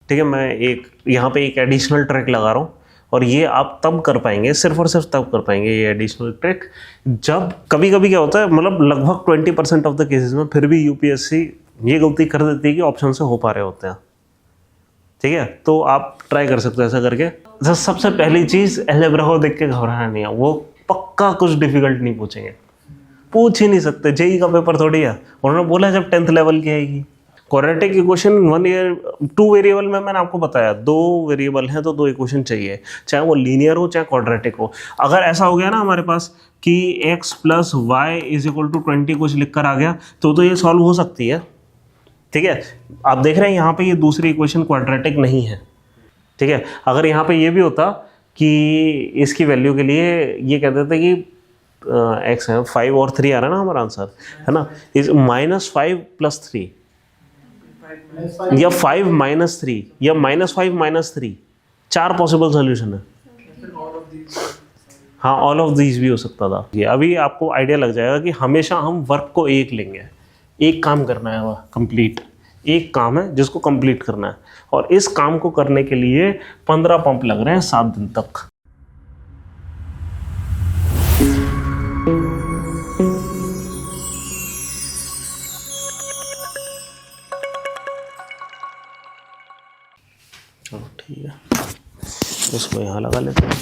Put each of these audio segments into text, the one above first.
ठीक है, मैं एक यहाँ पे एक एडिशनल ट्रिक लगा रहा हूँ और ये आप तब कर पाएंगे, सिर्फ और सिर्फ तब कर पाएंगे ये एडिशनल ट्रिक जब कभी कभी क्या होता है, मतलब लगभग 20% ऑफ द केसेस में फिर भी यूपीएससी ये गलती कर देती है कि ऑप्शन से हो पा रहे होते हैं। ठीक है, तो आप ट्राई कर सकते हो ऐसा करके। सबसे पहली चीज़, अलजेब्रा को देख के घबराना नहीं है, वो पक्का कुछ डिफिकल्ट नहीं पूछेंगे, पूछ ही नहीं सकते, जेई का पेपर थोड़ी है। उन्होंने बोला जब 10th लेवल की आएगी। क्वाड्रेटिक इक्वेशन 1 ईयर 2 वेरिएबल में मैंने आपको बताया 2 वेरिएबल हैं तो 2 इक्वेशन चाहिए, चाहे वो लीनियर हो चाहे क्वाड्रेटिक हो। अगर ऐसा हो गया ना हमारे पास कि x + y = 20 कुछ लिख कर आ गया तो ये सॉल्व हो सकती है। ठीक है, आप देख रहे हैं यहाँ पे ये दूसरी इक्वेशन क्वाड्रेटिक नहीं है। ठीक है, अगर यहाँ पे ये भी होता कि इसकी वैल्यू के लिए ये कहते थे कि x है 5 और 3 आ रहा है ना हमारा आंसर, है ना, इज -5 + 3 या 5 - 3 या -5 - 3, 4 पॉसिबल सोल्यूशन है। हाँ, ऑल ऑफ दीज भी हो सकता था। ये अभी आपको आइडिया लग जाएगा कि हमेशा हम वर्क को एक लेंगे, एक काम करना है, वह कंप्लीट एक काम है जिसको कंप्लीट करना है, और इस काम को करने के लिए 15 पंप लग रहे हैं 7 दिन तक। ठीक है, इसको यहाँ लगा लेते हैं।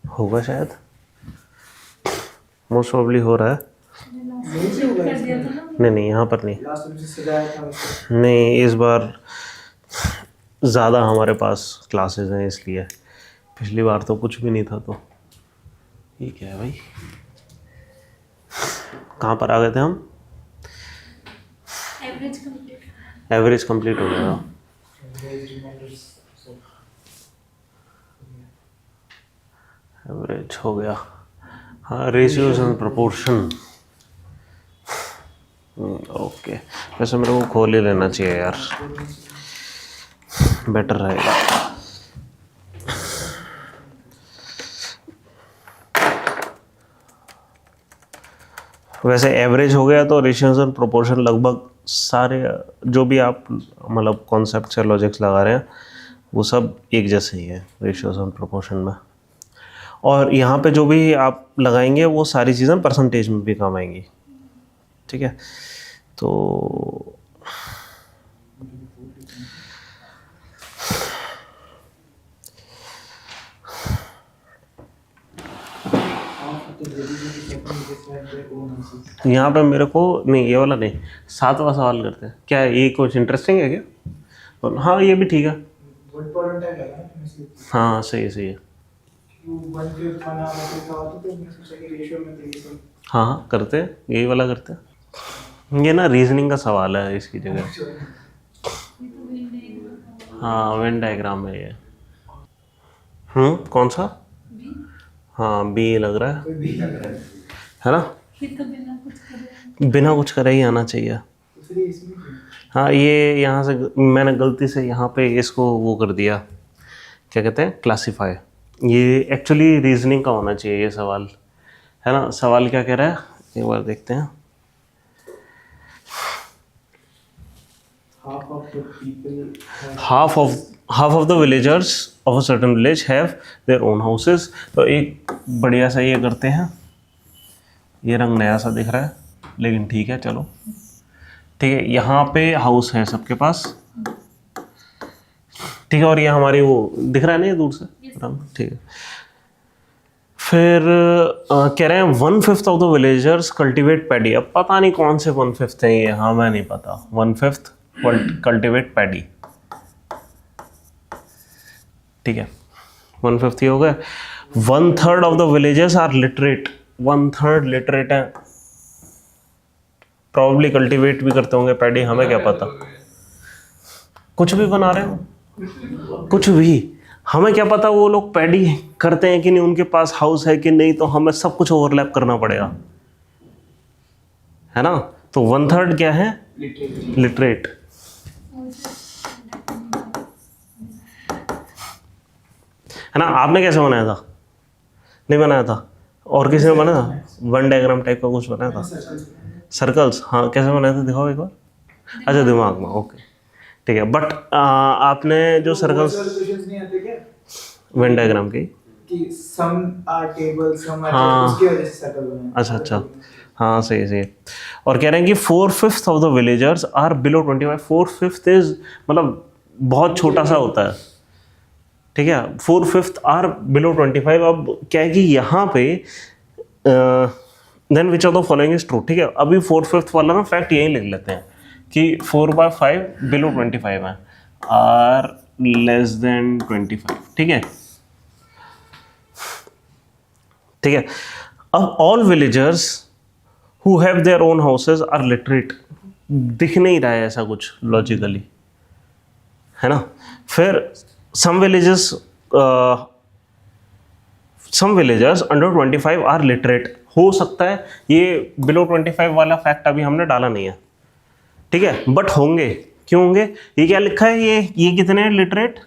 होगा शायद, मोस्ट प्रॉब्ली हो रहा है। नहीं, यहाँ पर नहीं, नहीं इस बार ज़्यादा हमारे पास क्लासेस हैं इसलिए, पिछली बार तो कुछ भी नहीं था। तो ये क्या है भाई, कहाँ पर आ गए थे हम? एवरेज कंप्लीट हो गया। एवरेज हो गया, हाँ, रेशियोज एंड प्रोपोर्शन। ओके, वैसे मेरे को खोल ही लेना चाहिए यार, बेटर रहेगा। वैसे एवरेज हो गया तो रेशियोज एंड प्रोपोर्शन लगभग सारे जो भी आप मतलब कॉन्सेप्ट से लॉजिक्स लगा रहे हैं वो सब एक जैसे ही है रेशियोज एंड प्रोपोर्शन में। और यहाँ पे जो भी आप लगाएंगे वो सारी चीज़ें परसेंटेज में भी काम आएंगी। ठीक है, तो यहाँ पे मेरे को नहीं, ये वाला नहीं, 7वां सवाल करते हैं। क्या है ये, कुछ इंटरेस्टिंग है क्या? हाँ, ये भी ठीक है। हाँ, सही है। हाँ, करते हैं, यही वाला करते हैं। ये ना रीजनिंग का सवाल है इसकी जगह। हाँ, वेन डायग्राम है ये। कौन सा? हाँ, बी लग रहा है ना, बिना कुछ करे ही आना चाहिए। हाँ, ये यहाँ से मैंने गलती से यहाँ पे इसको वो कर दिया, क्या कहते हैं, क्लासीफाई। ये एक्चुअली रीजनिंग का होना चाहिए ये सवाल, है ना। सवाल क्या कह रहा है एक बार देखते हैं। half of the villagers of a certain village have their own houses। तो एक बढ़िया सा ये करते हैं, ये रंग नया सा दिख रहा है लेकिन ठीक है, चलो ठीक है। यहाँ पे हाउस है सबके पास, ठीक है, और ये हमारी वो दिख रहा है ना ये दूर से रंग, ठीक है। फिर कह रहे हैं 1/5 of the villagers cultivate paddy. अब पता नहीं कौन से 1/5 है ये, हाँ मैं नहीं पता। 1/5 कल्टिवेट पैडी, ठीक है, 1/5 ही हो गए। 1/3 of the villagers are literate. 1/3 literate है, प्रॉब्ली कल्टिवेट भी करते होंगे पैडी, हमें क्या पता, कुछ भी बना रहे हो, कुछ भी, हमें क्या पता वो लोग पैडी करते हैं कि नहीं, उनके पास हाउस है कि नहीं, तो हमें सब कुछ ओवरलैप करना पड़ेगा, है ना। तो 1/3 क्या है, लिटरेट। है ना। आपने कैसे बनाया था? नहीं बनाया था, और किसी ने बना वन डायग्राम टाइप का कुछ बनाया था? सर्कल्स, हाँ कैसे बनाए थे दिखाओ एक बार। अच्छा दिमाग में, ओके ठीक है। बट आपने जो सर्कल्स नहीं आते क्या वेन डायग्राम की कि some are table some are हाँ। उसकी वजह से सर्कल बना। अच्छा हाँ सही सही। और कह रहे हैं कि 4/5 of the villagers are below 25। 4/5 इज मतलब बहुत छोटा सा होता है, ठीक है। 4/5 आर बिलो 25। अब क्या है कि यहाँ पे then which of the following is true, ठीक है। अभी 4/5 वाला ना फैक्ट यही लिख लेते हैं कि 4/5 बिलो 25 है, आर लेस देन 25, ठीक है ठीक है। अब all villagers who have their own houses are literate, दिख नहीं रहा है ऐसा कुछ लॉजिकली, है ना। फिर some villages under 25 are literate, हो सकता है ये बिलो 25 वाला फैक्ट अभी हमने डाला नहीं है, ठीक है। बट होंगे, क्यों होंगे? ये क्या लिखा है, ये कितने हैं लिटरेट?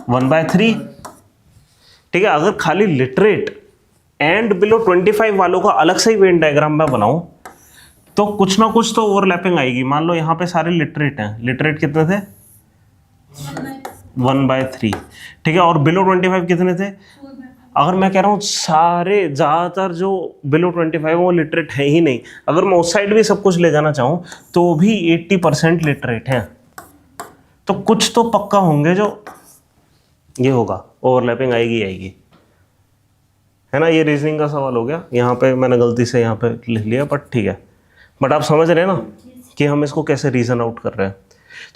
1/3, ठीक है। अगर खाली लिटरेट एंड बिलो 25 वालों का अलग से ही वेन डायग्राम में बनाऊं तो कुछ ना कुछ तो ओवरलैपिंग आएगी। मान लो यहाँ पे सारे लिटरेट हैं, लिटरेट कितने थे? 1/3, ठीक है। और बिलो 25 कितने थे? अगर मैं कह रहा हूँ सारे ज़्यादातर जो बिलो 25 वो लिटरेट है ही नहीं, अगर मैं उस साइड भी सब कुछ ले जाना चाहूँ तो भी 80% लिटरेट हैं, तो कुछ तो पक्का होंगे जो ये होगा, ओवरलैपिंग आएगी, है ना। ये रीजनिंग का सवाल हो गया, यहाँ पे मैंने गलती से यहाँ पे लिख लिया, बट ठीक है। बट आप समझ रहे हैं ना कि हम इसको कैसे रीजन आउट कर रहे हैं।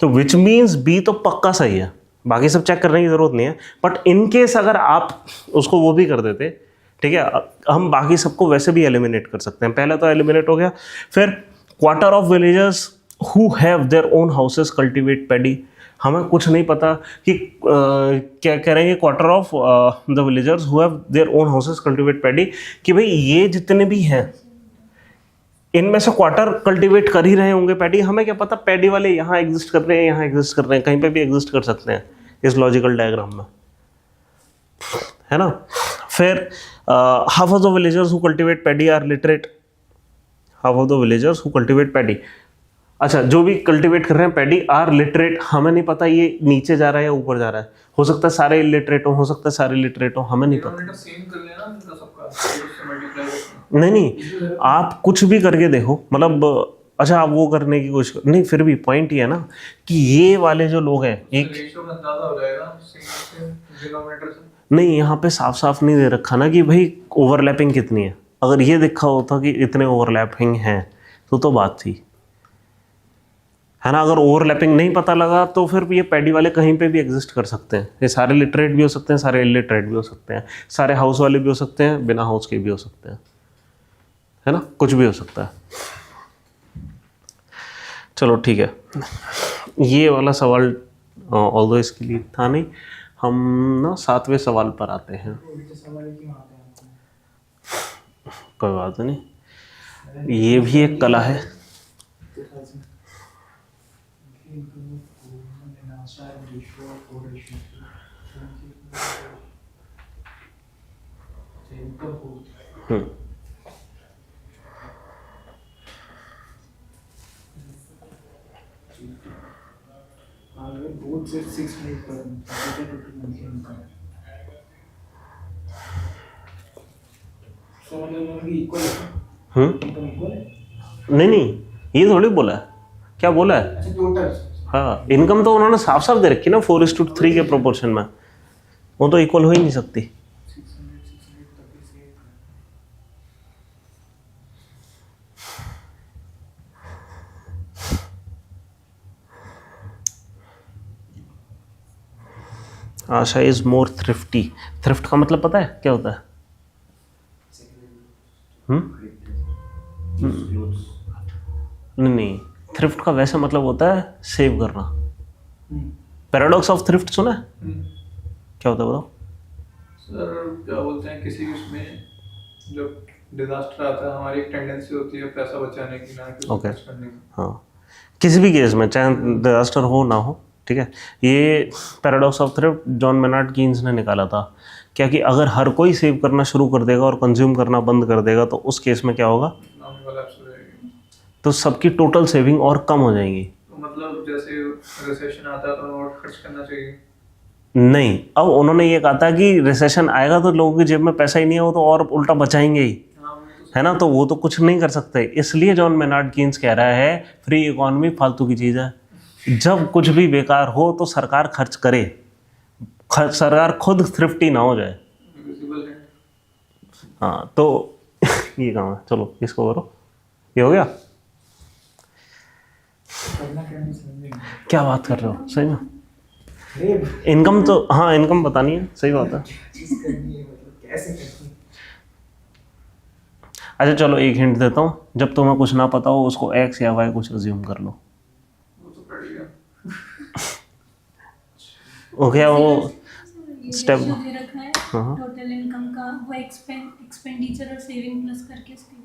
तो विच मीन्स बी तो पक्का सही है, बाकी सब चेक करने की ज़रूरत नहीं है। बट इन केस अगर आप उसको वो भी कर देते, ठीक है, हम बाकी सबको वैसे भी एलिमिनेट कर सकते हैं। पहला तो एलिमिनेट हो गया। फिर quarter of villagers who have their own houses cultivate paddy, हमें कुछ नहीं पता कि क्या कह रहे हैं quarter of the villagers who have their own houses cultivate paddy, कि भाई ये जितने भी हैं इनमें से क्वार्टर कल्टीवेट कर ही रहे होंगे पैडी। हमें क्या पता पैडी वाले यहाँ एग्जिस्ट कर रहे हैं, यहाँ एग्जिस्ट कर रहे हैं, कहीं पे भी एग्जिस्ट कर सकते हैं इस लॉजिकल डायग्राम में, है ना। फिर half of the villagers who cultivate paddy are literate, half of the villagers who cultivate paddy, अच्छा जो भी कल्टीवेट कर रहे हैं पैडी आर लिटरेट, हमें नहीं पता ये नीचे जा रहा है या ऊपर जा रहा है, हो सकता है सारे इलिटरेट हो सकता है सारे लिटरेट हो, हमें नहीं पता। नहीं आप कुछ भी करके देखो, मतलब अच्छा आप वो करने की कोशिश नहीं, फिर भी पॉइंट ये है ना कि ये वाले जो लोग हैं एक नहीं, यहाँ पे साफ साफ नहीं दे रखा ना कि भाई ओवरलैपिंग कितनी है। अगर ये देखा होता कि इतने ओवरलैपिंग हैं तो बात थी, है ना। अगर ओवरलैपिंग नहीं पता लगा तो फिर ये पैडी वाले कहीं पे भी एग्जिस्ट कर सकते हैं, ये सारे लिटरेट भी हो सकते हैं, सारे इलिटरेट भी हो सकते हैं, सारे हाउस वाले भी हो सकते हैं, बिना हाउस के भी हो सकते हैं, है ना, कुछ भी हो सकता है। चलो ठीक है, ये वाला सवाल ऑल्दो इसके लिए था नहीं, हम ना 7वें सवाल पर आते हैं। कोई बात नहीं, ये भी एक कला है। नहीं ये थोड़ी बोला है, क्या बोला है? हाँ इनकम तो उन्होंने साफ साफ दे रखी ना 4:3 के प्रोपोर्शन में, वो तो इक्वल हो ही नहीं सकती। आशा इज मोर थ्रिफ्टी, थ्रिफ्ट का मतलब पता है क्या होता है? नहीं, थ्रिफ्ट का वैसा मतलब होता है सेव करना। पैराडॉक्स ऑफ थ्रिफ्ट सुना है? क्या होता है बताओ सर? क्या बोलते हैं किसी उसमें जब डिजास्टर आता है हमारी एक टेंडेंसी होती है पैसा बचाने की, ना कि ओके खर्च करने की। हाँ किसी भी केस में चाहे डिजास्टर हो ना हो, ठीक है। ये paradox of thrift John Maynard Keynes ने निकाला था क्या कि अगर हर कोई सेव करना शुरू कर देगा और कंज्यूम करना बंद कर देगा तो उस केस में क्या होगा, इकोनॉमी कोलैप्स हो जाएगी। तो सबकी टोटल सेविंग और कम हो जाएंगी। तो मतलब जैसे रिसेशन आता है तो और खर्च करना चाहिए। नहीं, अब उन्होंने ये कहा था कि रिसेशन आएगा तो लोगों की जेब में पैसा ही नहीं है, वो तो और उल्टा बचाएंगे ही, हाँ, वो तो है ना। तो वो तो कुछ नहीं कर सकते, इसलिए जॉन मेनार्ड कीन्स कह रहा है फ्री इकोनॉमी फालतू की चीज़ है। जब कुछ भी बेकार हो तो सरकार खर्च करे, सरकार खुद थ्रिफ्टी ना हो जाए। विजिबल है। हाँ तो ये काम है, चलो इसको करो, ये हो गया। करना क्या नहीं समझेंगे। क्या बात कर रहे हो सही में, इनकम तो हाँ इनकम बतानी है, सही बात है। अच्छा चलो एक हिंट देता हूँ, जब तुम्हें कुछ ना पता हो उसको एक्स या वाई कुछ अज्यूम कर लो। वो तो पड़ गया। हो गया वो स्टेप स्टेप। दे रखा है हाँ। टोटल इनकम का, वो एक्सपेंडिचर और सेविंग प्लस करके उसके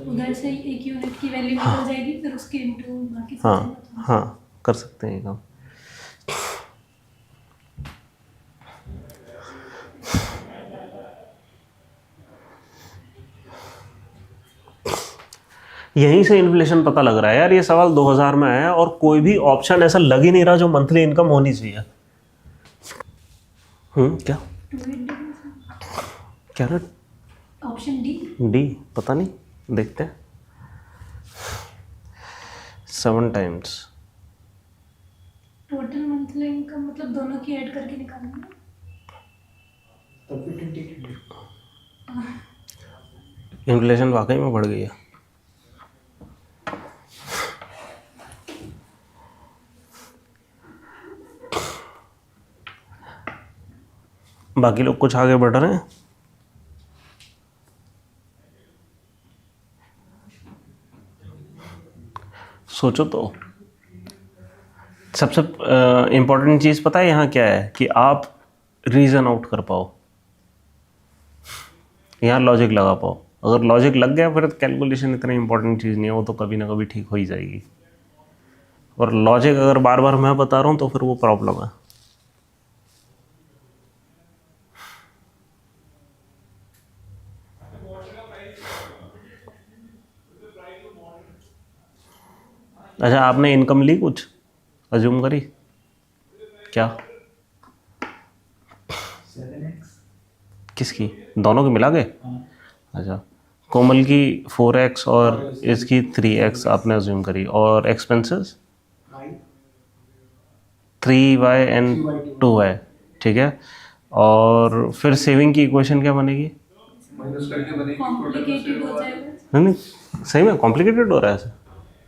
उधर से एक यूनिट की वैल्यू निकल जाएगी, फिर उसके इनटू बाकी हाँ सब। हाँ कर सकते हैं ये काम। यहीं से इन्फ्लेशन पता लग रहा है यार, ये सवाल 2000 में आया और कोई भी ऑप्शन ऐसा लग ही नहीं रहा जो मंथली इनकम होनी चाहिए। क्या क्या ना, ऑप्शन डी। डी पता नहीं, देखते हैं। 7 टाइम्स टोटल मंथली इनकम मतलब दोनों की ऐड करके निकालना है। तब भी 20 इन्फ्लेशन वाकई में बढ़ गई है। बाकी लोग कुछ आगे बढ़ रहे हैं। सोचो तो, सबसे इम्पोर्टेंट चीज़ पता है यहाँ क्या है, कि आप रीज़न आउट कर पाओ, यहाँ लॉजिक लगा पाओ। अगर लॉजिक लग गया फिर कैलकुलेशन इतनी इंपॉर्टेंट चीज़ नहीं है, वो तो कभी ना कभी ठीक हो ही जाएगी। और लॉजिक अगर बार बार मैं बता रहा हूँ तो फिर वो प्रॉब्लम है। अच्छा आपने इनकम ली, कुछ अज्यूम करी क्या? 7x। किसकी, दोनों की मिला के? अच्छा, कोमल की 4x और इसकी 3x आपने अज्यूम करी, और एक्सपेंसेस 3y एंड 2y, ठीक है। और फिर सेविंग की इक्वेशन क्या बनेगी? माइनस करके बनेगी कॉम्प्लिकेटेड हो जाएगा, नहीं सही में कॉम्प्लिकेटेड हो रहा है ऐसे।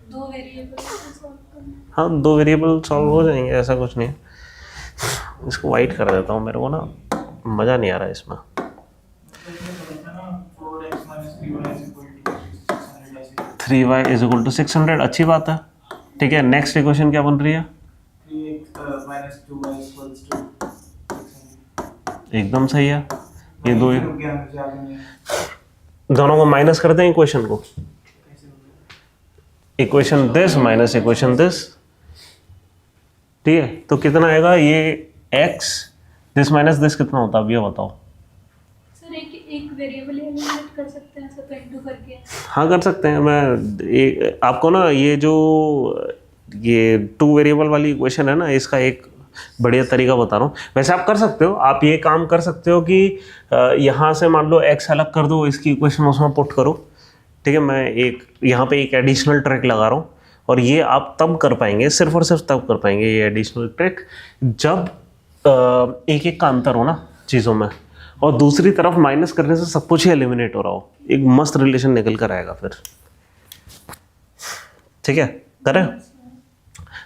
दो वेरिएबल सॉल्व करना। हाँ 2 वेरिएबल सॉल्व हो जाएंगे, ऐसा कुछ नहीं है। इसको वाइट कर देता हूँ, मेरे को ना मज़ा नहीं आ रहा है इसमें। 3y इज इक्वल टू 600, अच्छी बात है, ठीक है। नेक्स्ट इक्वेशन क्या बन रही है? एकदम सही है। ये दोनों को माइनस करते हैं इक्वेशन को, equation this minus equation this, ठीक है। तो कितना आएगा ये x दिस माइनस दिस कितना होता है अब ये बताओ। सर एक वेरिएबल एलिमिनेट कर सकते हैं, सब इनटू करके। हाँ कर सकते हैं। मैं आपको ना ये जो ये 2 वेरिएबल वाली इक्वेशन है ना, इसका एक बढ़िया तरीका बता रहा हूँ। वैसे आप कर सकते हो, आप ये काम कर सकते हो कि यहाँ से मान लो x अलग कर दो, इसकी इक्वेशन उसमें पुट करो, ठीक है। मैं एक यहाँ पे एक एडिशनल ट्रिक लगा रहा हूँ, और ये आप तब कर पाएंगे, सिर्फ और सिर्फ तब कर पाएंगे ये एडिशनल ट्रिक, जब एक एक का अंतर हो ना चीज़ों में, और दूसरी तरफ माइनस करने से सब कुछ ही एलिमिनेट हो रहा हो, एक मस्त रिलेशन निकल कर आएगा फिर, ठीक है। करें,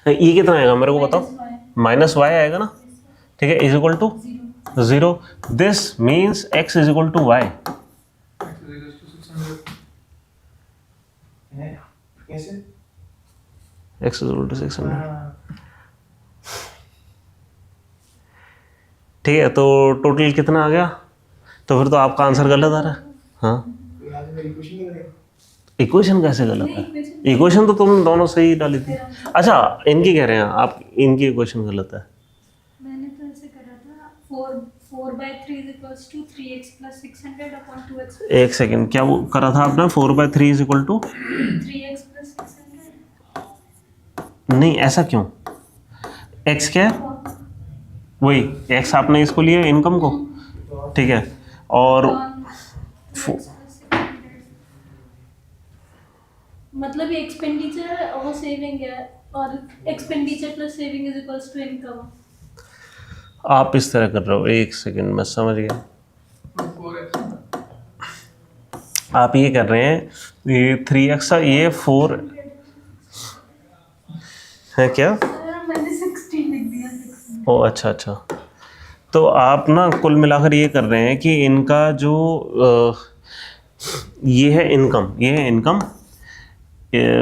ये कितना आएगा मेरे को बताओ? माइनस वाई आएगा ना, ठीक है, is equal to 0। This means x is equal to y. कैसे? x इज इक्वल टू 600, ठीक है। तो टोटल कितना आ गया? तो फिर तो आपका आंसर गलत आ रहा है। हाँ इक्वेशन कैसे गलत है? इक्वेशन तो तुम दोनों सही डाली थी। अच्छा इनकी कह रहे हैं आप, इनकी इक्वेशन गलत है। मैंने तो ऐसे 4/3 is equals to 3x plus 600 upon 2x एक सेकेंड, क्या वो करा था आपने? 4/3 is equal to 3x plus 600 नहीं, ऐसा क्यों? x क्या है? वही x आपने इसको लिया इनकम को, ठीक है, और मतलब ये एक्सपेंडिचर और सेविंग है, और expenditure plus saving is equals to income. आप इस तरह कर रहे हो, एक सेकेंड मैं समझ गया। 4x आप ये कर रहे हैं, ये 3x ये 4 है क्या? मैंने 16 लिख दिया 16। ओ अच्छा अच्छा, तो आप ना कुल मिलाकर ये कर रहे हैं कि इनका जो ये है इनकम, ये है इनकम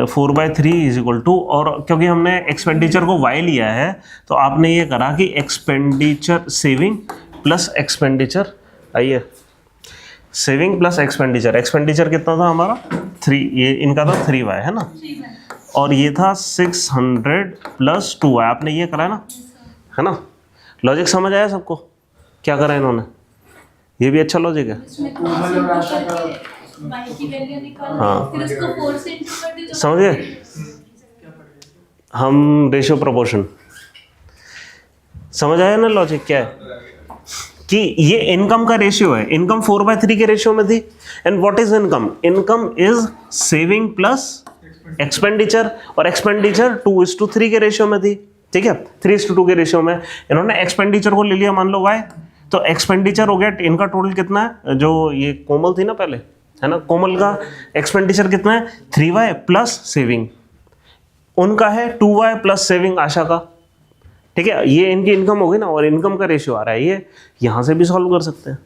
4/3 इज इक्वल टू, और क्योंकि हमने एक्सपेंडिचर को y लिया है तो आपने ये करा कि एक्सपेंडिचर सेविंग प्लस एक्सपेंडिचर, आइए सेविंग प्लस एक्सपेंडिचर, एक्सपेंडिचर कितना था हमारा 3, ये इनका था 3y है ना, और ये था 600 प्लस 2y, आपने ये करा है ना? लॉजिक समझ आया सबको क्या करा इन्होंने? ये भी अच्छा लॉजिक है। इसमें क्रॉस इंटू करके y की वैल्यू निकाल, हाँ। फिर उसको 4 से इंटू कर दे तो समझ गए हम? रेशियो प्रोपोर्शन समझ आया ना? लॉजिक क्या है कि ये इनकम का रेशियो है, इनकम 4/3 के रेशियो में थी, and what is income? Income is saving plus expenditure, और एक्सपेंडिचर 2:3 के रेशियो में थी, ठीक है, 3:2 के रेशियो में। इन्होंने एक्सपेंडिचर को ले लिया मान लो y, तो एक्सपेंडिचर हो गया इनका टोटल कितना है, जो ये कोमल थी ना पहले, है ना, कोमल का एक्सपेंडिचर कितना है 3y प्लस सेविंग, उनका है 2y प्लस सेविंग आशा का, ठीक है, ये इनकी इनकम होगी ना, और इनकम का रेशियो आ रहा है ये, यहाँ से भी सॉल्व कर सकते हैं।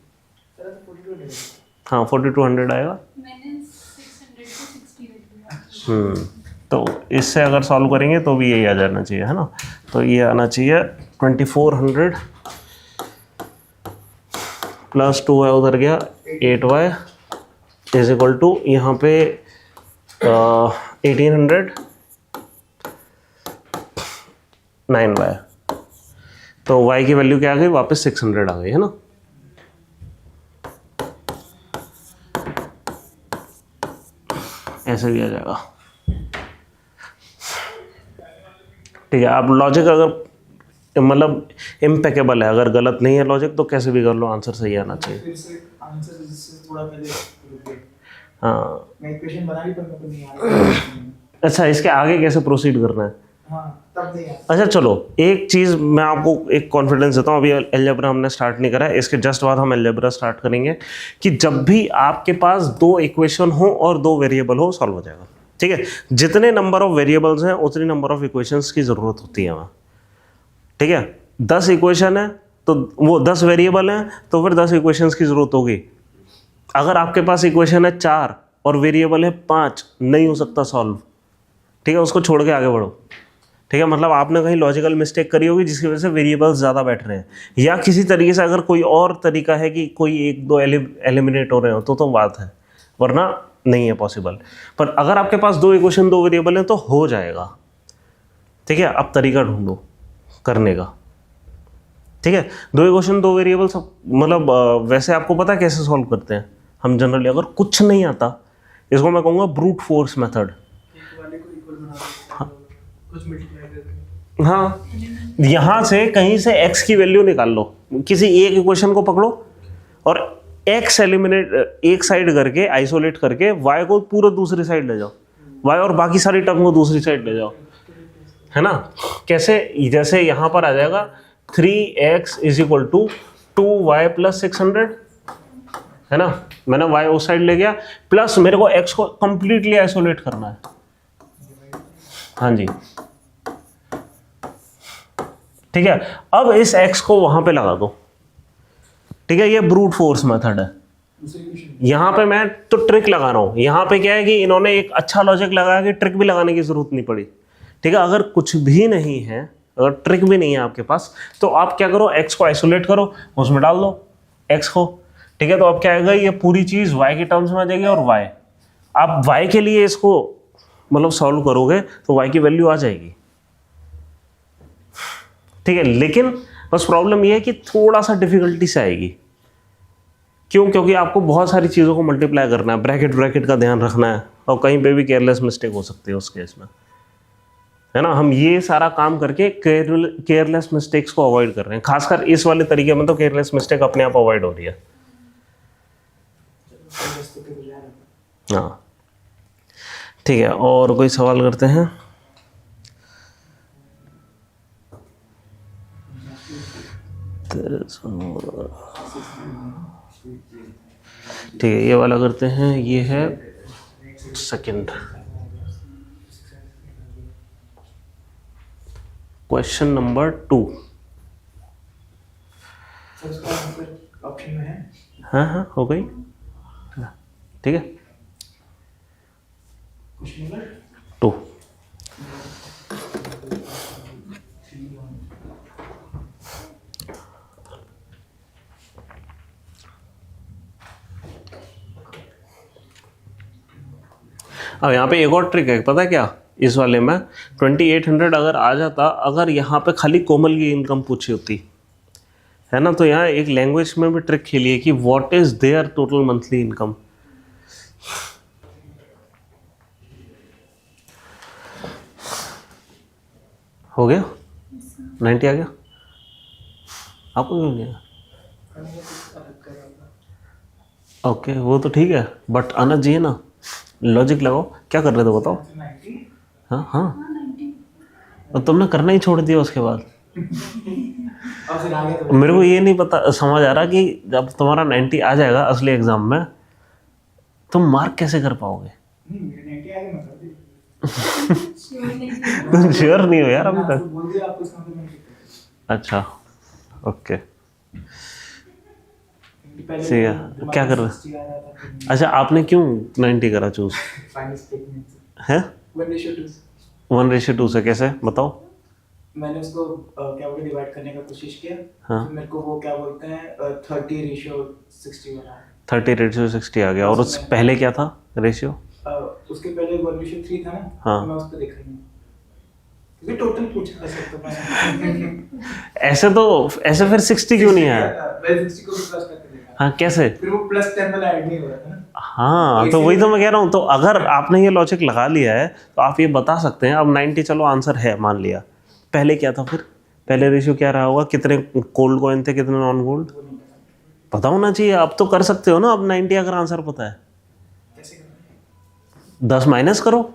हाँ 4200 आएगा। मैंने 600 से 60 लिख दिया। तो इससे अगर सॉल्व करेंगे तो भी यही आ जाना चाहिए, है ना, तो ये आना चाहिए 2400 प्लस 2y उधर गया 8y इज इक्वल टू यहाँ पे 1800 9y, तो y की वैल्यू क्या आ गई? वापस 600 आ गई, है ना। ऐसे भी आ जाएगा, ठीक है। आप लॉजिक अगर मतलब इम्पेकेबल है, अगर गलत नहीं है लॉजिक तो कैसे भी कर लो आंसर सही आना चाहिए। फिर से आंसर जिससे थोड़ा पहले रुक गए। हाँ मैं इक्वेशन बना ली पर मेरे को नहीं आ रहा। अच्छा, इसके आगे कैसे प्रोसीड करना है? हाँ तब नहीं आया। अच्छा चलो, एक चीज़ मैं आपको एक कॉन्फिडेंस देता हूँ, अभी अलजेब्रा हमने स्टार्ट नहीं करा है, इसके जस्ट बाद हम अलजेब्रा स्टार्ट करेंगे, कि जब भी आपके पास 2 इक्वेशन हो और 2 वेरिएबल हो सॉल्व हो जाएगा, ठीक है। जितने नंबर ऑफ वेरिएबल्स हैं उतनी नंबर ऑफ इक्वेशंस की ज़रूरत होती है वहाँ, ठीक है। 10 इक्वेशन है तो वो 10 वेरिएबल हैं तो फिर 10 इक्वेशंस की ज़रूरत होगी। अगर आपके पास इक्वेशन है 4 और वेरिएबल है 5, नहीं हो सकता सॉल्व, ठीक है, उसको छोड़ के आगे बढ़ो, ठीक है। मतलब आपने कहीं लॉजिकल मिस्टेक करी होगी जिसकी वजह से वेरिएबल्स ज़्यादा बैठ रहे हैं, या किसी तरीके से अगर कोई और तरीका है कि कोई 1-2 एलिमिनेट हो रहे हो तो बात है, वरना नहीं है पॉसिबल। पर अगर आपके पास 2 इक्वेशन 2 वेरिएबल हैं तो हो जाएगा, ठीक है। अब तरीका ढूंढो करने का, ठीक है। 2 इक्वेशन 2 वेरिएबल सब मतलब वैसे आपको पता है कैसे सॉल्व करते हैं हम जनरली? अगर कुछ नहीं आता इसको मैं कहूँगा ब्रूट फोर्स मेथड। एक वाले को इक्वल बना देते हैं, कुछ मल्टीप्लाई करके। हाँ, यहाँ से कहीं से x की वैल्यू निकाल लो, किसी एक इक्वेशन को पकड़ो और x एलिमिनेट एक साइड करके आइसोलेट करके y को पूरा दूसरी साइड ले जाओ, y और बाकी सारी टर्म को दूसरी साइड ले जाओ, है ना। कैसे? जैसे यहाँ पर आ जाएगा 3x is equal to 2y plus 600, है ना। मैंने y उस साइड ले गया, प्लस मेरे को x को कंप्लीटली आइसोलेट करना है, हाँ जी, ठीक है। अब इस x को वहां पे लगा दो, ठीक है, ये ब्रूट फोर्स मेथड है। यहाँ पे मैं तो ट्रिक लगा रहा हूँ, यहाँ पे क्या है कि इन्होंने एक अच्छा लॉजिक लगाया कि ट्रिक भी लगाने की जरूरत नहीं पड़ी, ठीक है। अगर कुछ भी नहीं है, अगर ट्रिक भी नहीं है आपके पास, तो आप क्या करो, x को आइसोलेट करो, उसमें डाल दो x को, ठीक है। तो अब क्या आएगा, ये पूरी चीज़ y के टर्म्स में आ जाएगी, और y आप y के लिए इसको मतलब सॉल्व करोगे तो y की वैल्यू आ जाएगी, ठीक है। लेकिन बस प्रॉब्लम ये है कि थोड़ा सा डिफिकल्टी से आएगी। क्यों? क्योंकि आपको बहुत सारी चीज़ों को मल्टीप्लाई करना है, ब्रैकेट का ध्यान रखना है, और कहीं पे भी केयरलेस मिस्टेक हो सकती है उस केस में, है ना। हम ये सारा काम करके केयरलेस मिस्टेक्स को अवॉइड कर रहे हैं। खासकर इस वाले तरीके में तो केयरलेस मिस्टेक अपने आप अवॉइड हो रही है। हाँ ठीक है, और कोई सवाल करते हैं? ठीक है, ये वाला करते हैं। ये है सेकंड क्वेश्चन नंबर 2। सर उसका आंसर ऑप्शन में है। हाँ हाँ हो गई, ठीक है। क्वेश्चन नंबर 2 अब यहाँ पे एक और ट्रिक है, पता है क्या? इस वाले में 2800 अगर आ जाता, अगर यहाँ पे खाली कोमल की इनकम पूछी होती, है ना, तो यहाँ एक लैंग्वेज में भी ट्रिक खेली है कि what is their total monthly income. हो गया? 90 आ गया? आपको क्यों नहीं आया? ओके वो तो ठीक है, बट आना चाहिए ना। लॉजिक लगाओ, क्या कर रहे थे बताओ? हाँ हाँ, और तुमने करना ही छोड़ दिया उसके बाद। मेरे को ये नहीं पता समझ आ रहा कि जब तुम्हारा 90 आ जाएगा असली एग्जाम में, तुम मार्क कैसे कर पाओगे? तुम श्योर नहीं हो यार अभी तक? अच्छा ओके, सही है। क्या कर रहे? अच्छा आपने क्यों 90 करा चूज? है 1:2 से कैसे बताओ? मैंने उसको क्या बोलते डिवाइड करने का कोशिश किया। हाँ। तो मेरे को वो क्या बोलते हैं 30:60 बना। 30:60 आ गया। और उस पहले क्या था रेशियो? उसके पहले 1:3 था ना। हाँ। तो मैं उस पर देख रही हूँ क्योंकि टोटल पूछा था सर, तो मैं ऐसे फिर 60 क्यों नहीं आया? मैं 60 को भी प्लस करके देखा। हाँ कैसे? फिर वो +10 वाला ऐड नहीं हो रहा था ना। हाँ तो वही तो मैं कह रहा हूँ। तो अगर आपने ये लॉजिक लगा लिया है तो आप ये बता सकते हैं। अब 90 चलो आंसर है मान लिया, पहले क्या था? फिर पहले रेशियो क्या रहा होगा? कितने गोल्ड कॉइन थे, कितने नॉन गोल्ड? पता होना चाहिए। अब तो कर सकते हो ना। अब 90 अगर आंसर पता है, 10 माइनस करो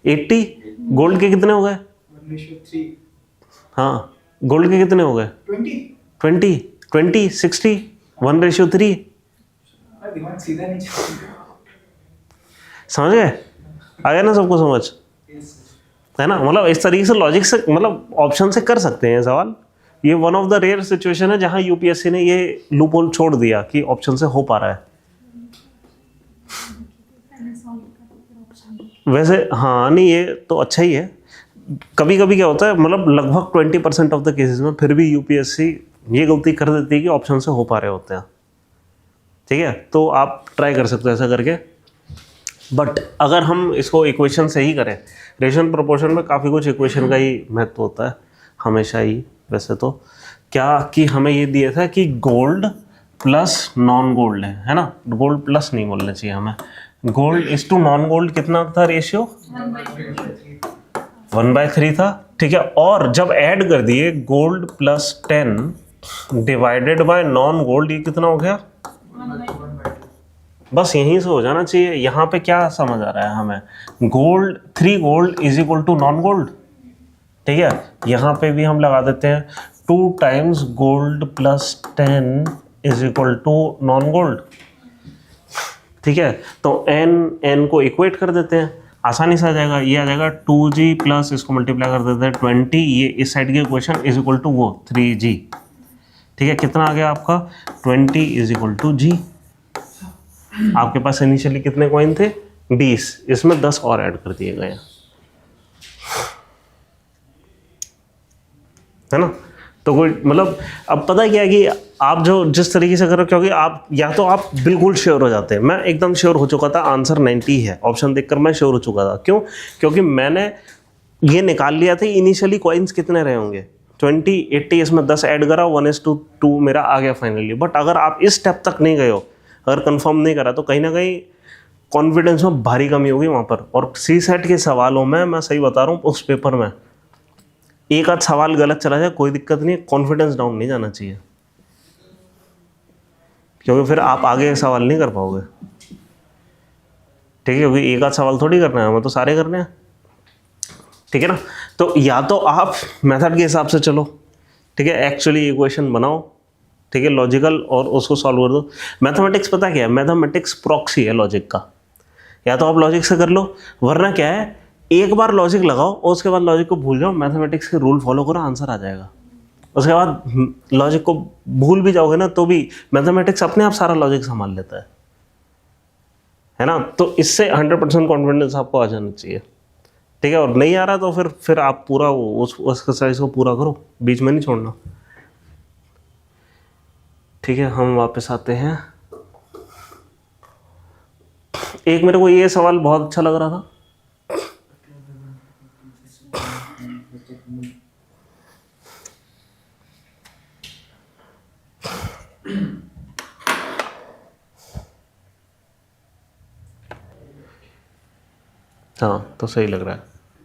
80। गोल्ड के कितने हो गए? 1:3। हाँ गोल्ड के कितने हो गए? 20 60 1:3। दिमाग सीधा नहीं चलता। समझ गए? आ गया ना सबको समझ? है ना। मतलब इस तरीके से लॉजिक से, मतलब ऑप्शन से कर सकते हैं सवाल। ये one of the rare situation है जहां यूपीएससी ने ये लूप होल छोड़ दिया कि ऑप्शन से हो पा रहा है। वैसे हाँ नहीं, ये तो अच्छा ही है। कभी कभी क्या होता है, मतलब लगभग 20% ऑफ द केसेस में फिर भी यूपीएससी ये गलती कर देती है कि ऑप्शन से हो पा रहे होते हैं। ठीक है, तो आप ट्राई कर सकते हो ऐसा करके। बट अगर हम इसको इक्वेशन से ही करें, रेशियो प्रोपोर्शन में काफ़ी कुछ इक्वेशन का ही महत्व होता है हमेशा ही। वैसे तो क्या कि हमें ये दिया था कि गोल्ड प्लस नॉन गोल्ड है ना। गोल्ड प्लस नहीं बोलना चाहिए हमें। Gold is to non gold कितना था रेशियो? 1/3 था। ठीक है, और जब ऐड कर दिए gold +10 divided by non gold, ये कितना हो गया? बस यहीं से हो जाना चाहिए। यहाँ पे क्या समझ आ रहा है हमें? Gold 3 gold is equal to non gold. ठीक है, यहाँ पे भी हम लगा देते हैं 2 times gold +10 is equal to non gold. ठीक है, तो n को इक्वेट कर देते हैं, आसानी से आ जाएगा। ये आ जाएगा 2g प्लस इसको मल्टीप्लाई कर देते हैं 20, ये इस साइड की इक्वेशन इज इक्वल टू वो 3g। ठीक है, कितना आ गया आपका? 20 इज इक्वल टू g। आपके पास इनिशियली कितने कॉइन थे? 20, इसमें 10 और ऐड कर दिए गए हैं, है ना। तो कोई मतलब अब पता है क्या है कि आप जो जिस तरीके से करो, क्योंकि आप या तो आप बिल्कुल श्योर हो जाते हैं। मैं एकदम श्योर हो चुका था आंसर 90 है, ऑप्शन देखकर मैं श्योर हो चुका था। क्यों? क्योंकि मैंने ये निकाल लिया था इनिशियली कॉइन्स कितने रहे होंगे, 20 80 इसमें 10 ऐड करा 1:2 मेरा आ गया फाइनली। बट अगर आप इस स्टेप तक नहीं गए हो, अगर कंफर्म नहीं करा, तो कहीं ना कहीं कॉन्फिडेंस में भारी कमी होगी वहाँ पर। और सी सेट के सवालों में मैं सही बता रहा हूँ, उस पेपर में एक आध सवाल गलत चला जाए कोई दिक्कत नहीं है, कॉन्फिडेंस डाउन नहीं जाना चाहिए, क्योंकि फिर आप आगे सवाल नहीं कर पाओगे। ठीक है, क्योंकि एक आध सवाल थोड़ी करना है, हमें तो सारे करने हैं। ठीक है ना। तो या तो आप मेथड के हिसाब से चलो, ठीक है, एक्चुअली इक्वेशन बनाओ, ठीक है, लॉजिकल, और उसको सॉल्व कर दो। मैथमेटिक्स पता क्या है, मैथमेटिक्स प्रॉक्सी है लॉजिक का। या तो आप लॉजिक से कर लो, वरना क्या है, एक बार लॉजिक लगाओ और उसके बाद लॉजिक को भूल जाओ, मैथमेटिक्स के रूल फॉलो करो, आंसर आ जाएगा। उसके बाद लॉजिक को भूल भी जाओगे ना, तो भी मैथमेटिक्स अपने आप सारा लॉजिक संभाल लेता है ना। तो इससे 100% कॉन्फिडेंस आपको आ जाना चाहिए। ठीक है, और नहीं आ रहा तो फिर आप पूरा उस एक्सरसाइज को पूरा करो, बीच में नहीं छोड़ना। ठीक है, हम वापस आते हैं। एक मेरे को ये सवाल बहुत अच्छा लग रहा था, हाँ तो सही लग रहा है,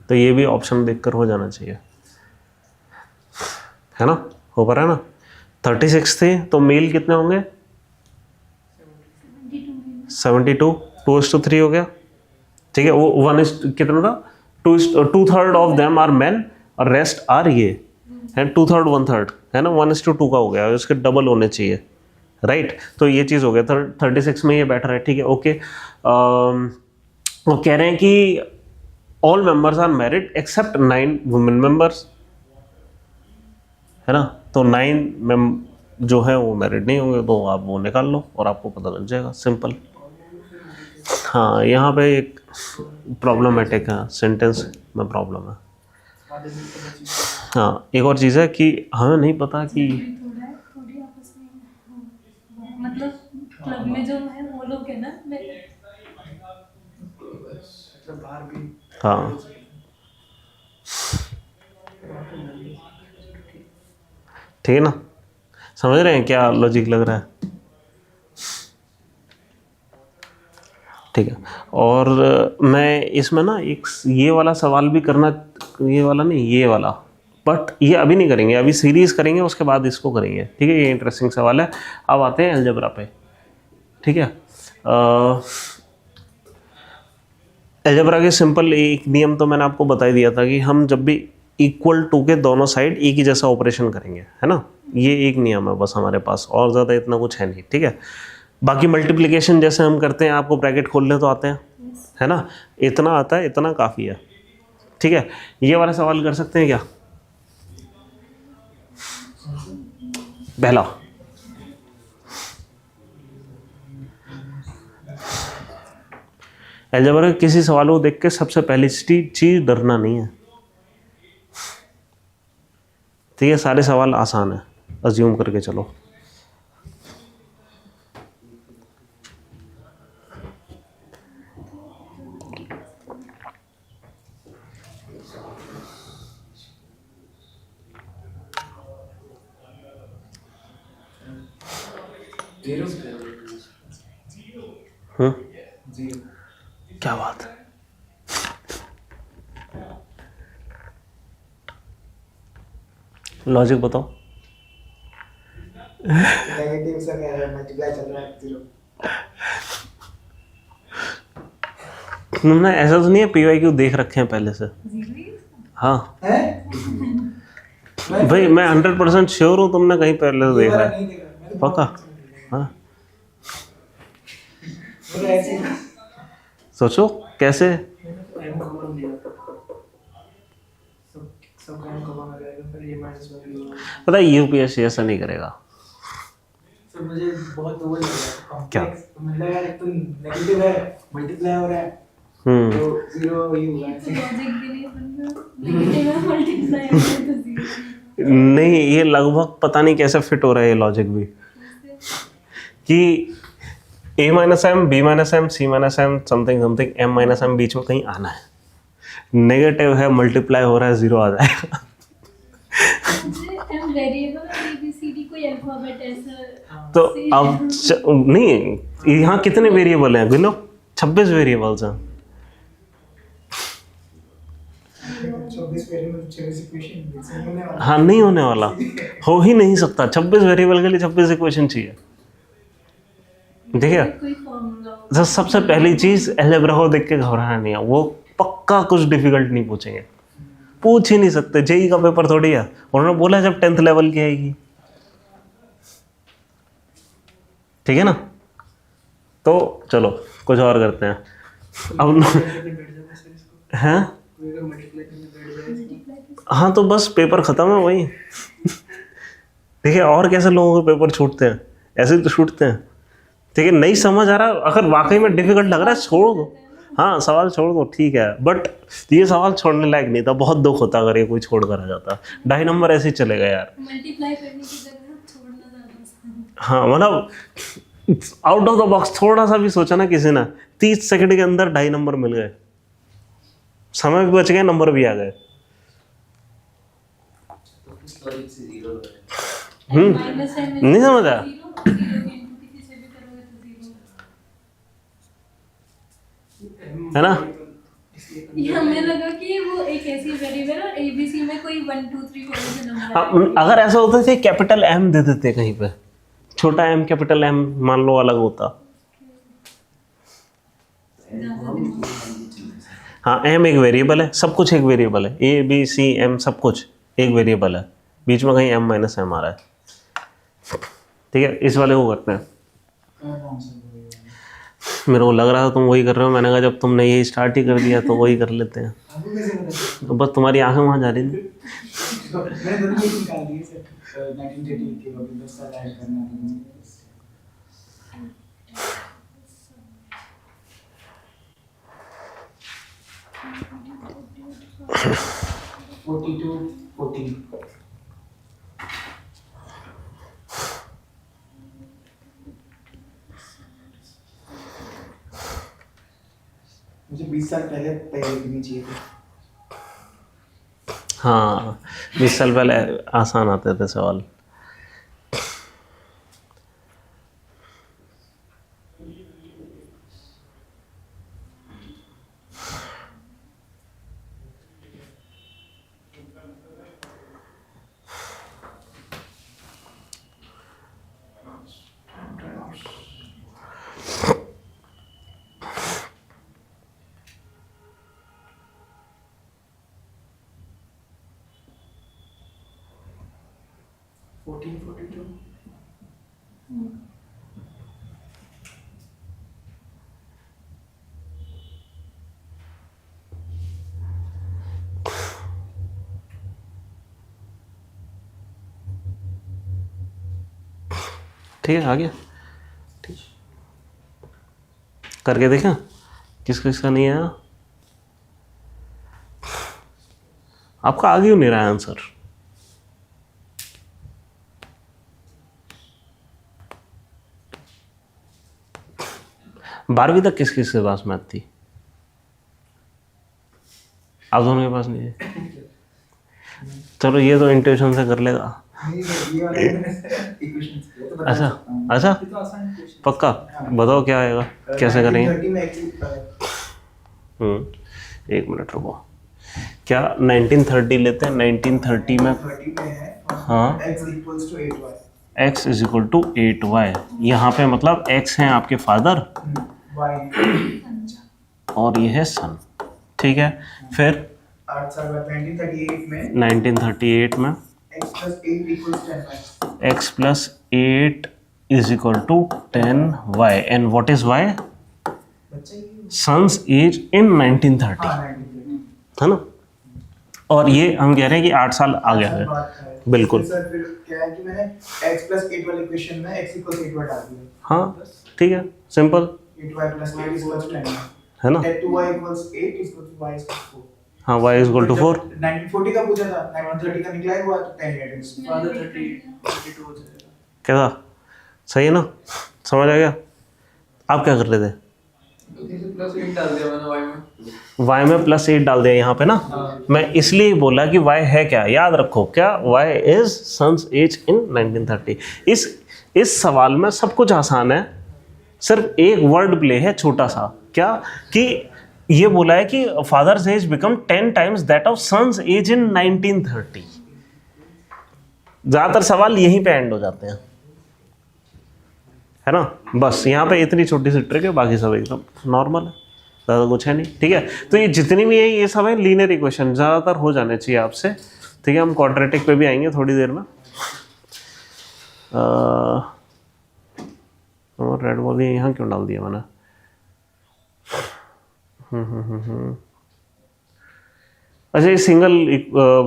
तो ये भी ऑप्शन देखकर हो जाना चाहिए, है ना, हो पा रहा है ना। 36 थे तो मेल कितने होंगे, 72, 2:3 हो गया। ठीक है, वो 1 कितना था, 2/3 ऑफ देम आर मैन और रेस्ट आर ये है, 2/3 1/3 है ना, 1:2 का हो गया, उसके डबल होने चाहिए, राइट। तो ये चीज़ हो गया, 36 में ये बेटर है। ठीक है, ओके। वो कह रहे हैं कि all members are married except 9 women members, है ना। तो 9 जो है वो मैरिड नहीं होंगे, तो आप वो निकाल लो और आपको पता लग जाएगा, सिंपल। हाँ, यहाँ पे एक प्रॉब्लमेटिक है, सेंटेंस में प्रॉब्लम है। हाँ, एक और चीज़ है कि हमें नहीं पता कि थोड़ी आपस में, मतलब क्लब में जो है वो लोग है ना, बाहर भी हाँ ठीक है ना, समझ रहे हैं क्या लॉजिक लग रहा है। ठीक है, और मैं इसमें ना एक ये वाला सवाल भी करना, ये वाला नहीं, ये वाला, बट ये अभी नहीं करेंगे, अभी सीरीज करेंगे, उसके बाद इसको करेंगे। ठीक है, ये इंटरेस्टिंग सवाल है। अब आते हैं अलजेब्रा पे। ठीक है, अलजेब्रा के सिंपल एक नियम तो मैंने आपको बता ही दिया था कि हम जब भी इक्वल टू के दोनों साइड एक ही जैसा ऑपरेशन करेंगे, है ना। ये एक नियम है बस हमारे पास, और ज़्यादा इतना कुछ है नहीं। ठीक है, बाकी मल्टीप्लिकेशन जैसे हम करते हैं, आपको ब्रैकेट खोलने तो आते हैं, है ना, इतना आता है, इतना काफ़ी है। ठीक है, ये वाला सवाल कर सकते हैं क्या, पहला, अलजेब्रा के किसी सवाल को देख के सबसे पहली चीज डरना नहीं है। ठीक है, सारे सवाल आसान है, अज्यूम करके चलो। क्या बात है, लॉजिक बताओ। नेगेटिव से कह रहा है, मल्टीप्लाई चल रहा है 0। तुमने ऐसा तो नहीं है PYQ देख रखे हैं पहले से? हाँ है भाई, मैं 100% श्योर हूँ तुमने कहीं पहले से देखा है, नहीं देखा पक्का। हाँ, मतलब ऐसे सोचो कैसे। एम कॉमन दिया सब एम कॉमन आ जाएगा, फिर ये -1 पता है UPSC ऐसा नहीं करेगा। सर मुझे बहुत वो लग रहा है क्या? कॉम्प्लेक्स, मतलब यार एक तो नेगेटिव है, मल्टीप्लाई हो रहा है, तो 0 ही होगा ऐसे। लॉजिक भी नहीं बनता, नेगेटिव है मल्टीप्लाई है तो 0। नहीं, ये लगभग पता नहीं कैसे फिट हो रहा है ये लॉजिक भी, कि A-M, B-M, C-M, something something, M-M बीच में कहीं आना है, नेगेटिव है, मल्टीप्लाई हो रहा है, 0 आ जाएगा। एम वेरिएबल ABCD कोई अल्फाबेट ऐसा तो अब नहीं, यहाँ कितने वेरिएबल हैं गिनो? 26 वेरिएबल्स हैं। 24 वेरिएबल 26 इक्वेशन नहीं होने वाला। हाँ नहीं होने वाला, हो ही नहीं सकता। 26 वेरिएबल के लिए 26 इक्वेशन चाहिए। देखिए कोई फॉर्मूला सबसे पहली चीज अलजेब्रा को देख के घबराना नहीं है, वो पक्का कुछ डिफिकल्ट नहीं पूछेंगे, पूछ ही नहीं सकते। जेई का पेपर थोड़ी है, उन्होंने बोला जब 10th लेवल की आएगी, ठीक है ना। तो चलो कुछ और करते हैं अब। हैं हाँ तो बस पेपर खत्म है वही। देखिए और कैसे लोगों के पेपर छूटते हैं, ऐसे ही तो छूटते हैं। ठीक है, नहीं समझ आ रहा, अगर वाकई में डिफिकल्ट लग रहा है छोड़ दो। हाँ सवाल छोड़ दो, ठीक है, बट ये सवाल छोड़ने लायक नहीं था। बहुत दुख होता अगर ये कोई छोड़ कर आ जाता। 2.5 नंबर ऐसे ही चलेगा यार। मल्टीप्लाई करने की जगह छोड़ना ज़्यादा आसान है। हाँ मतलब आउट ऑफ द बॉक्स थोड़ा सा भी सोचा ना किसी ने, 30 सेकंड के अंदर 2.5 नंबर मिल गए, समय भी बच गया, नंबर भी आ गए। माइनस है नहीं समझ आया? है ना? ये हमें लगा कि वो एक ऐसी वेरिएबल और ABC में कोई 1 2 3 4 से नंबर हाँ, अगर ऐसा होता थे कैपिटल M दे देते कहीं पे, छोटा M कैपिटल M मान लो अलग होता। हाँ M एक वेरिएबल है, सब कुछ एक वेरिएबल है, A B C M सब कुछ एक वेरिएबल है, बीच में कहीं M माइनस M आ रहा है। ठीक है, इस वाले को करते हैं। मेरे को लग रहा था तुम वही कर रहे हो, मैंने कहा जब तुमने ये स्टार्ट ही कर दिया तो वही कर लेते हैं। तो बस तुम्हारी आंखें वहाँ जा रही थी। मैंने दोनों एक निकाल दिए सर, 1930 के बाद 10 साल ऐड करना है। 42 14 मुझे 20 साल पहले तैयारी करनी चाहिए थी। हाँ 20 साल पहले आसान आते थे सवाल। ठीक है आ गया, ठीक करके देखा किस किसका नहीं आया। आपका आ क्यों नहीं रहा आंसर? बारहवीं तक किस किस के पास मैथ थी? आप दोनों के पास नहीं है? चलो ये तो इंट्यूशन से कर लेगा। अच्छा अच्छा पक्का बताओ क्या आएगा, कैसे करेंगे? एक मिनट रुको, क्या 1930 लेते हैं? 1930 में हाँ x is equal to 8y, यहाँ पे मतलब x हैं आपके फादर और ये है सन, ठीक है। फिर 1938 में x plus 8 is equal to 10y and what is y? Son's age in 1930 है ना। और ये हम कह रहे हैं कि 8 साल आ गया है बिल्कुल। सर फिर क्या है कि मैंने x प्लस 8 वाले इक्वेशन में x इक्वल्स 8y डाल दिया। हाँ ठीक है सिंपल, 8y प्लस 8 इक्वल्स 10 है ना। 2y equals 8 equals y equals 4। हाँ y इज इक्वल टू 4। 1940 का पूछा था, 1930 का निकला हुआ तो 10 एडिस फादर 32 हो जाएगा। कैसा सही है ना, समझ आ गया? आप क्या कर रहे थे? प्लस 8 डाल दिया मैंने वाई में। y में +8 डाल दिया यहाँ पे ना। हाँ। मैं इसलिए बोला कि y है क्या, याद रखो क्या, y is son's age in 1930। इस सवाल में सब कुछ आसान है, सिर्फ एक वर्ड प्ले है छोटा सा, क्या कि ये बोला है कि father's age become 10 times that of son's age in 1930। ज्यादातर सवाल यहीं पे एंड हो जाते हैं, है ना। बस यहाँ पे इतनी छोटी सी ट्रिक है, बाकी सब एकदम नॉर्मल है, ज़्यादा कुछ है नहीं, ठीक है। तो ये जितनी भी है ये सब है लीनियर इक्वेशन, ज़्यादातर हो जाने चाहिए आपसे, ठीक है। हम क्वाड्रेटिक पे भी आएंगे थोड़ी देर में। और रेड बॉल यहाँ क्यों डाल दिया मैंने? अच्छा, ये सिंगल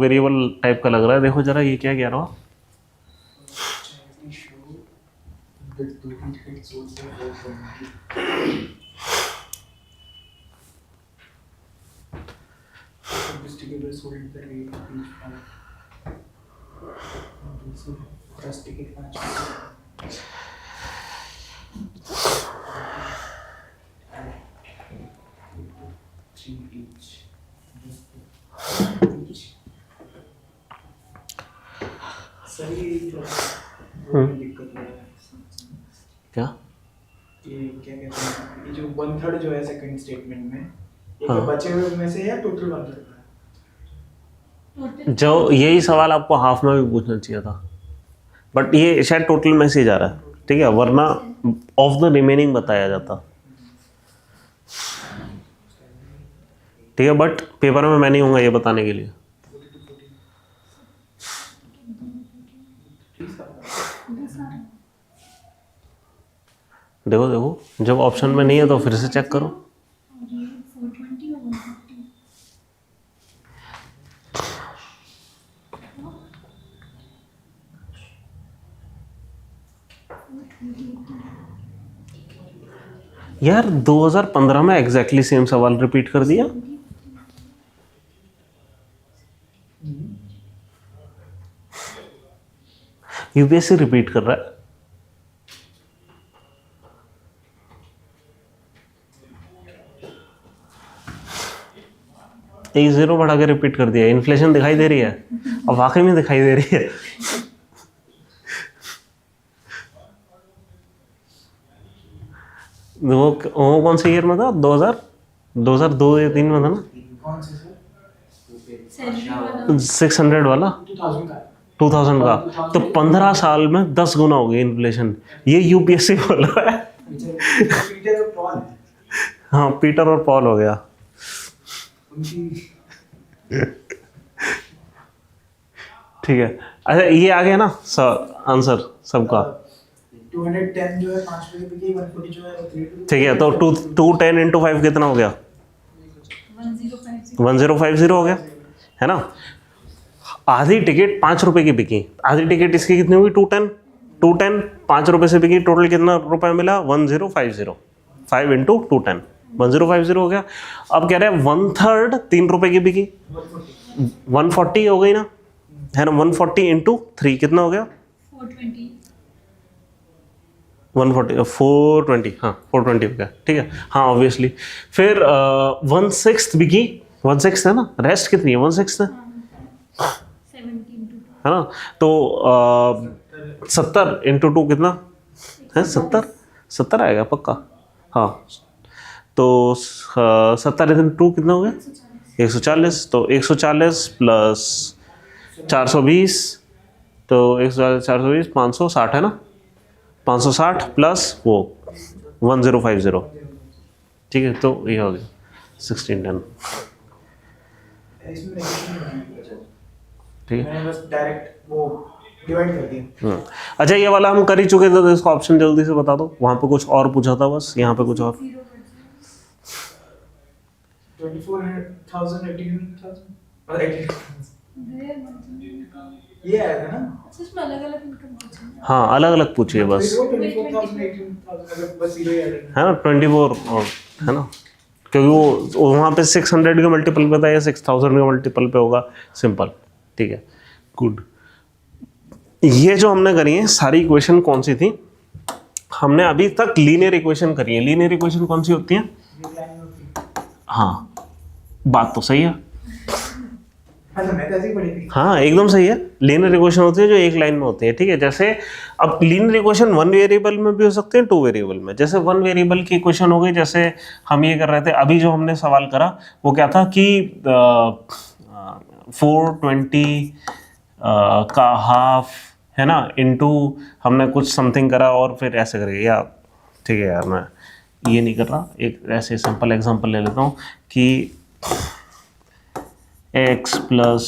वेरिएबल टाइप का लग रहा है, देखो जरा ये क्या कह रहा हो। Distributors hold the rate of each fund. First ticket match. Three each. सही दिक्कत हो रहा है। क्या ये क्या कहते हैं, ये जो 1/3 जो है सेकंड स्टेटमेंट में, ये हाँ। तो बचे हुए में से है टोटल 1/3 का। जो यही सवाल आपको हाफ में भी पूछना चाहिए था, बट ये शायद टोटल में से जा रहा है, ठीक है, वरना ऑफ द रिमेनिंग बताया जाता, ठीक है। बट पेपर में मैं नहीं हूँगा ये बताने के लिए। देखो देखो, जब ऑप्शन में नहीं है तो फिर से चेक करो। और ये 420 और 150। यार 2015 में एग्जैक्टली सेम सवाल रिपीट कर दिया। यूपीएससी रिपीट कर रहा है। एक 0 बढ़ा के रिपीट कर दिया। इन्फ्लेशन दिखाई दे रही है, अब वाकई में दिखाई दे रही है। वो कौन से ईयर में था? 2002 या 3 में था ना? कौन से सर? सैलरी वाला 600 वाला 2000 का। 2000 का। तो 15 साल में 10 गुना हो गई इन्फ्लेशन। ये यूपीएससी बोल रहा है। पीटर और पॉल हाँ, पीटर और पॉल हो गया। उनकी ठीक है, अच्छा ये आ गया ना आंसर सबका। 210 जो है 5 रुपए की, 140 जो है 3 ठीक है, तो 210 × 5 कितना हो गया? 1050। 1050 हो गया, है ना। आधी टिकट 5 रुपए की बिकी, आधी टिकट इसकी कितनी हुई? 210 5 रुपए से बिकी, टोटल कितना रुपए मिला? 1050। 5 × 210 1050 हो गया। अब कह रहे हैं 1/3 3 रुपए की बिकी, 140 हो गई ना, है ना। 140 × 3 कितना हो गया? 420। 420, हाँ 420 हो गया, ठीक है। हाँ ऑब्वियसली। फिर 1/6 बिकी, 1/6 है ना, रेस्ट कितनी है? 1/6 है, 17 है ना। तो 70 × 2 कितना है? 70 आएगा पक्का। हाँ, तो 70 × 2 कितना हो गया? 140। तो 140 प्लस 420, तो 140 420 560 है ना। 560 प्लस वो 1050, ठीक है। तो ये हो गया 1610, इसमें नेगेटिव नहीं है, ठीक है। मैंने बस डायरेक्ट वो डिवाइड कर दिया। अच्छा, ये वाला हम कर ही चुके थे, तो इसका ऑप्शन जल्दी से बता दो। वहाँ पे कुछ और पूछा था बस, यहाँ पे कुछ और। 24,000 18,000 और 18,000 ये आया था ना। इसमें अलग-अलग इनकम पूछेंगे। हाँ, अलग अलग पूछिए बस, 24,000 18,000 अगर बस जीरो ऐड है ना। 24 और, है ना, क्योंकि वो वहाँ पे 600 के मल्टीपल पे था, या 6000 के मल्टीपल पे होगा, सिंपल, ठीक है। गुड। ये जो हमने करी है सारी इक्वेशन कौन सी थी? हमने अभी तक लीनियर इक्वेशन करी है। लीनियर इक्वेशन कौन सी होती है? हाँ, बात तो सही है। हाँ, तो मैं तो ऐसे ही पढ़ी थी। हाँ एकदम सही है। लीनियर इक्वेशन होती है जो एक लाइन में होती है, ठीक है। जैसे अब लीनियर इक्वेशन वन वेरिएबल में भी हो सकते हैं, टू वेरिएबल में। जैसे वन वेरिएबल की इक्वेशन हो गई, जैसे हम ये कर रहे थे अभी जो हमने सवाल करा वो क्या था कि 420 का हाफ है ना, इनटू हमने कुछ समथिंग करा और फिर ऐसे करके, या ठीक है यार मैं ये नहीं कर रहा, एक ऐसे सिंपल एग्जांपल ले लेता हूँ कि x plus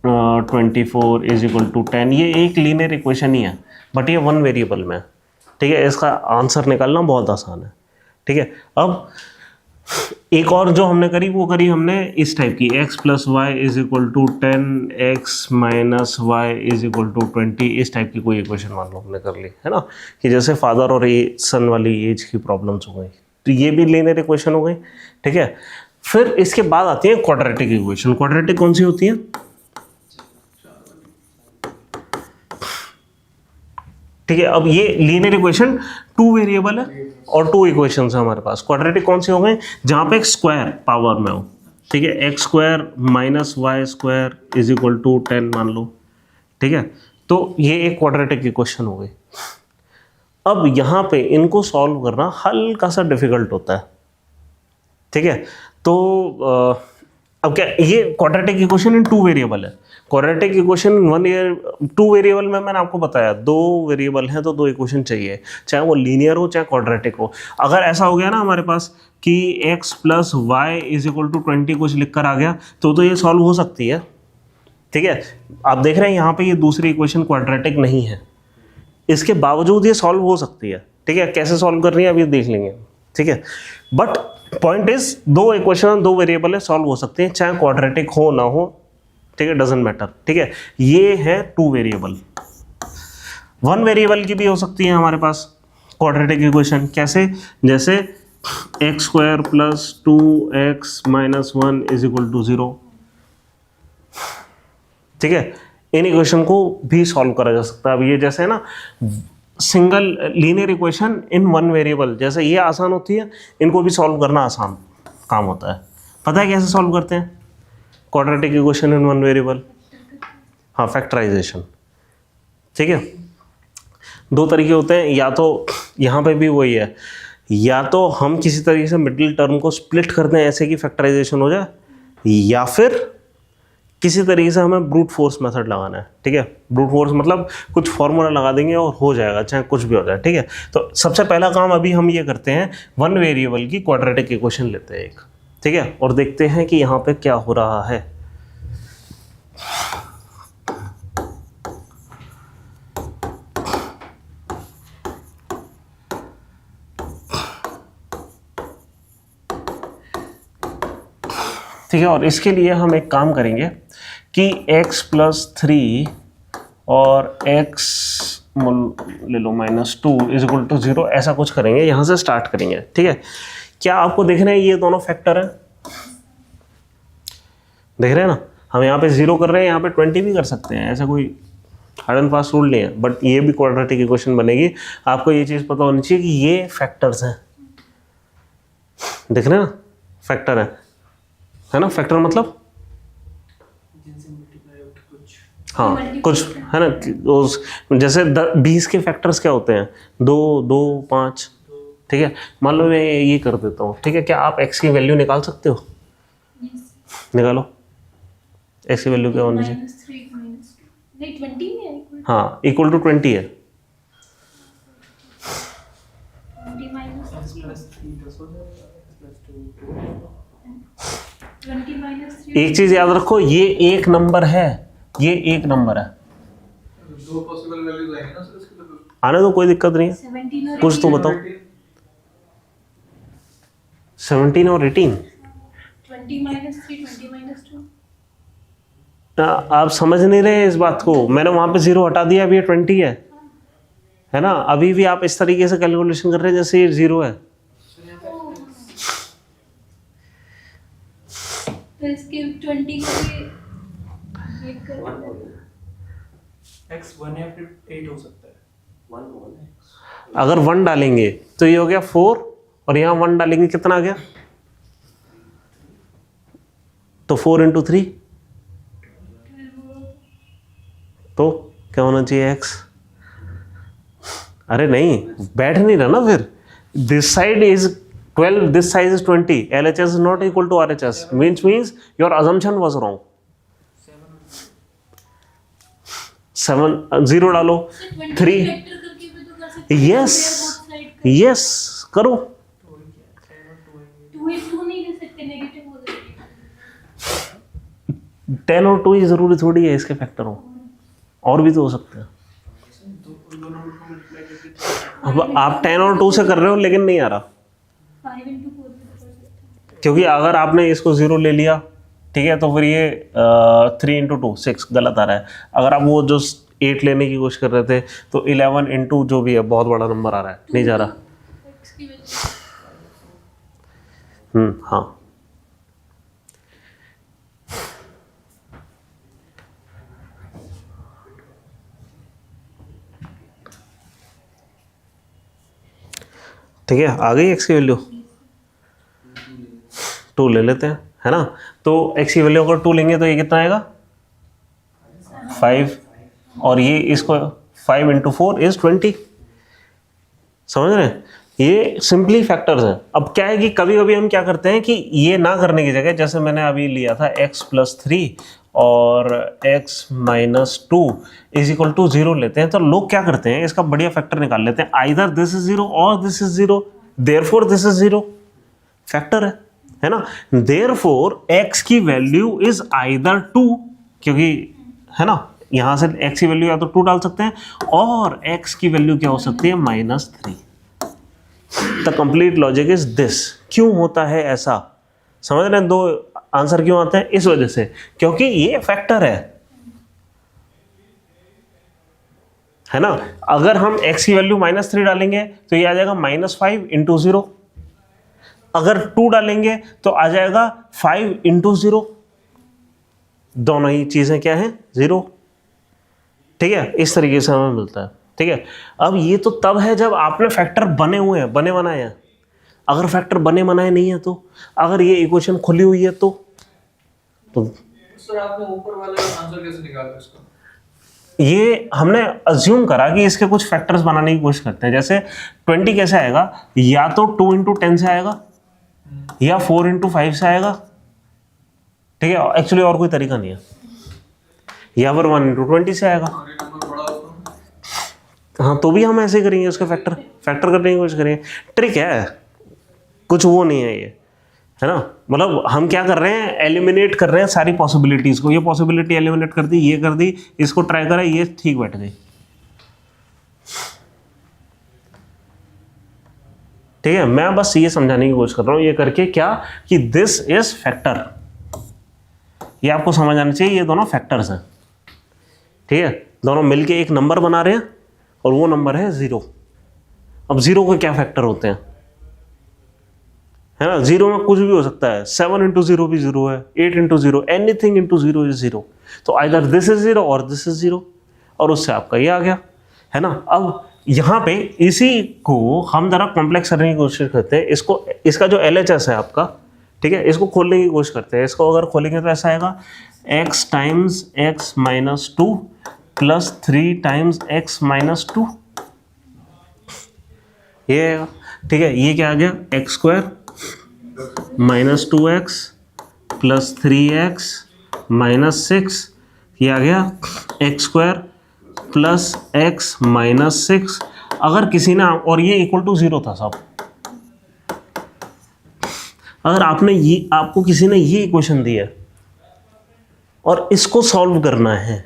24 is equal to 10। ये एक लीनियर इक्वेशन ही है बट ये वन वेरिएबल में है, ठीक है। इसका आंसर निकालना बहुत आसान है, ठीक है। अब एक और जो हमने करी वो करी हमने इस टाइप की, x plus y is equal to 10 x minus y is equal to 20। इस टाइप की कोई इक्वेशन मान लो हमने कर ली, है ना, कि जैसे फादर और सन वाली एज की प्रॉब्लम्स हो गई, तो ये भी लीनियर इक्वेशन हो गई, ठीक है। फिर इसके बाद आती है क्वाड्रेटिक इक्वेशन। क्वाड्रेटिक कौन सी होती है? ठीक है। अब ये लीनियर इक्वेशन टू वेरिएबल है और टू इक्वेशंस है हमारे पास। क्वाड्रेटिक कौन से हो गए? जहां पे एक स्क्वायर पावर में हो, ठीक है। X square minus y square is equal to 10 मान लो, ठीक है। तो ये एक क्वाड्रेटिक इक्वेशन हो गई। अब यहाँ पे इनको सॉल्व करना हल्का सा डिफिकल्ट होता है, ठीक है। तो अब क्या, ये quadratic equation in two variable है। Quadratic equation one year two variable में मैंने आपको बताया दो वेरिएबल हैं तो दो इक्वेशन चाहिए, चाहे वो लीनियर हो चाहे क्वाड्रेटिक हो। अगर ऐसा हो गया ना हमारे पास कि x plus y is equal to 20 कुछ लिख कर आ गया तो ये सॉल्व हो सकती है, ठीक है। आप देख रहे हैं यहाँ पे ये दूसरी इक्वेशन क्वाड्रेटिक नहीं है, इसके बावजूद ये सॉल्व हो सकती है, ठीक है। कैसे सॉल्व कर रही है अभी देख लेंगे, ठीक है। बट पॉइंट इज दो इक्वेशन दो वेरिएबल है, सॉल्व हो सकते हैं चाहे क्वाड्रेटिक हो ना हो, ठीक है, डजेंट मैटर, ठीक है। ये है टू वेरिएबल। वन वेरिएबल की भी हो सकती है हमारे पास क्वाड्रेटिक इक्वेशन। कैसे? जैसे x square plus 2x minus 1 is equal to 0, ठीक है। इन इक्वेशन को भी सॉल्व करा जा सकता है। अब ये जैसे है ना single linear equation in one variable, जैसे ये आसान होती है, इनको भी सॉल्व करना आसान काम होता है। पता है कैसे सॉल्व करते हैं quadratic equation in one variable? हाँ, फैक्टराइजेशन, ठीक है। दो तरीके होते हैं, या तो यहाँ पे भी वही है, या तो हम किसी तरीके से मिडिल टर्म को स्प्लिट करते हैं ऐसे कि फैक्टराइजेशन हो जाए, या फिर किसी तरीके से हमें ब्रूट फोर्स मेथड लगाना है, ठीक है। ब्रूट फोर्स मतलब कुछ फॉर्मूला लगा देंगे और हो जाएगा, चाहे कुछ भी हो जाए, ठीक है। तो सबसे पहला काम अभी हम ये करते हैं, वन वेरिएबल की क्वाड्रेटिक इक्वेशन लेते हैं एक, ठीक है, और देखते हैं कि यहाँ पे क्या हो रहा है। ठीक है, और इसके लिए हम एक काम करेंगे कि x प्लस 3 और x ले लो माइनस 2 इज इक्वल टू 0, ऐसा कुछ करेंगे, यहाँ से स्टार्ट करेंगे, ठीक है। क्या आपको देख रहे हैं ये दोनों फैक्टर हैं? देख रहे हैं ना, हम यहाँ पे 0 कर रहे हैं, यहाँ पे 20 भी कर सकते हैं, ऐसा कोई हार्ड एंड फास्ट रूल नहीं है। बट ये भी क्वाड्रेटिक इक्वेशन बनेगी। आपको ये चीज़ पता होनी चाहिए कि ये फैक्टर्स हैं, देख रहे हैं ना, फैक्टर है ना। फैक्टर मतलब हाँ कुछ है ना, उस जैसे 20 के फैक्टर्स क्या होते हैं, 2 2 5, ठीक है। मान लो मैं ये कर देता हूँ, ठीक है। क्या आप x की वैल्यू निकाल सकते हो? निकालो, x की वैल्यू क्या होनी चाहिए? हाँ, इक्वल टू 20 है। एक चीज याद रखो, ये एक नंबर है, ये एक नंबर है। दो पॉसिबल वैल्यूज आएंगी ना सर इसके लिए? आने तो कोई दिक्कत नहीं है, कुछ तो बताओ। 17 और 18, 20 minus 3, 20 minus 2। आप समझ नहीं रहे इस बात को। मैंने वहां पे 0 हटा दिया, अभी ये 20 है ना। अभी भी आप इस तरीके से कैलकुलेशन कर रहे हैं जैसे ये 0 है। तो इसके 20 को भी x 1 या फिर 8 हो सकता है। अगर 1 डालेंगे तो ये हो गया 4, और यहाँ 1 डालेंगे कितना आ गया? तो 4 इंटू 3 तो क्या होना चाहिए x? अरे नहीं, बैठ नहीं रहा ना फिर. This side is 12, this size is 20. LHS is not equal to RHS. Means your assumption was wrong. 7 0 डालो 3. Yes, yes, करो. 2 नहीं ले सकते, नेगेटिव हो जाएगी. 10 और 2 ही जरूरी थोड़ी है इसके फैक्टर हो, और भी तो हो सकते हैं. अब आप 10 और 2 से कर रहे हो लेकिन नहीं आ रहा, 5 into 4 भी तो कर सकते हैं. क्योंकि अगर आपने इसको 0 ले लिया, ठीक है, तो फिर ये 3 इंटू 2 6 गलत आ रहा है. अगर आप वो जो 8 लेने की कोशिश कर रहे थे तो 11 इंटू जो भी है बहुत बड़ा नंबर आ रहा है, नहीं जा रहा. x की वजह से. हाँ. ठीक है, आ गई x की वैल्यू. 2 ले लेते हैं, है ना. तो x की वैल्यू अगर 2 लेंगे तो ये कितना आएगा 5, और ये इसको 5 इंटू 4 इज 20. समझ रहे हैं, ये सिंपली फैक्टर्स हैं. अब क्या है कि कभी कभी हम क्या करते हैं कि ये ना करने की जगह, जैसे मैंने अभी लिया था x प्लस 3 और x minus 2 is equal to 0 लेते हैं, तो लोग क्या करते हैं इसका बढ़िया फैक्टर निकाल लेते हैं. आइदर दिस इज 0 और this is 0, therefore this is 0. Factor है ना. देयरफॉर x की वैल्यू इज आइदर 2, क्योंकि है ना यहां से x की वैल्यू या तो 2 डाल सकते हैं, और x की वैल्यू क्या हो सकती है -3. The complete logic is this. क्यों होता है ऐसा, समझ रहे हैं. 2 आंसर क्यों आते हैं, इस वजह से, क्योंकि ये फैक्टर है ना. अगर हम x की वैल्यू -3 डालेंगे तो ये आ जाएगा -5 इंटू 0. अगर 2 डालेंगे तो आ जाएगा 5 इंटू 0. दोनों ही चीजें क्या है 0. ठीक है, इस तरीके से हमें मिलता है. ठीक है, अब ये तो तब है जब आपने फैक्टर बने हुए हैं, बने बनाए हैं. अगर फैक्टर बने बनाए नहीं है तो, अगर ये इक्वेशन खुली हुई है तो सर आपने ऊपर वाला आंसर कैसे निकाला इसका? ये हमने अज्यूम करा कि इसके कुछ फैक्टर्स बनाने की कोशिश करते हैं. जैसे 20 कैसे आएगा, या तो 2 इंटू 10 से आएगा या 4 इंटू 5 से आएगा. ठीक है, एक्चुअली और कोई तरीका नहीं है. या फिर 1 इंटू 20 से आएगा. और ये नंबर बड़ा होता है. हाँ, तो भी हम ऐसे करेंगे, उसका फैक्टर करने की कोशिश करेंगे. ट्रिक है, कुछ वो नहीं है ये, है ना. मतलब हम क्या कर रहे हैं, एलिमिनेट कर रहे हैं सारी पॉसिबिलिटीज को. ये पॉसिबिलिटी एलिमिनेट कर दी, ये कर दी, इसको ट्राई करा, ये ठीक बैठ गई. ठीक है, मैं बस ये समझाने की कोशिश कर रहा हूं ये करके क्या, कि दिस इज फैक्टर. ये आपको समझ आना चाहिए, ये दोनों फैक्टर्स हैं. ठीक है, दोनों मिलके एक नंबर बना रहे हैं और वो नंबर है 0. अब 0 के क्या फैक्टर होते हैं, है ना. 0 में कुछ भी हो सकता है. 7 इंटू 0 भी 0 है, 8 इंटू 0, एनीथिंग इंटू 0 इज 0. तो आइदर दिस इज 0 और दिस इज 0, और उससे आपका ये आ गया, है ना. अब यहाँ पे इसी को हम जरा कॉम्प्लेक्स करने की कोशिश करते हैं. इसको, इसका जो LHS है आपका, ठीक है, इसको खोलने की कोशिश करते हैं. इसको अगर खोलेंगे तो ऐसा आएगा x times x minus 2 plus 3 times x minus 2. ये आएगा. ठीक है, ये क्या आ गया, x square minus 2x plus 3x minus 6. ये आ गया x square plus x minus 6. अगर किसी ने, और ये इक्वल टू 0 था सब. अगर आपने ये, आपको किसी ने ये इक्वेशन दी है और इसको सॉल्व करना है,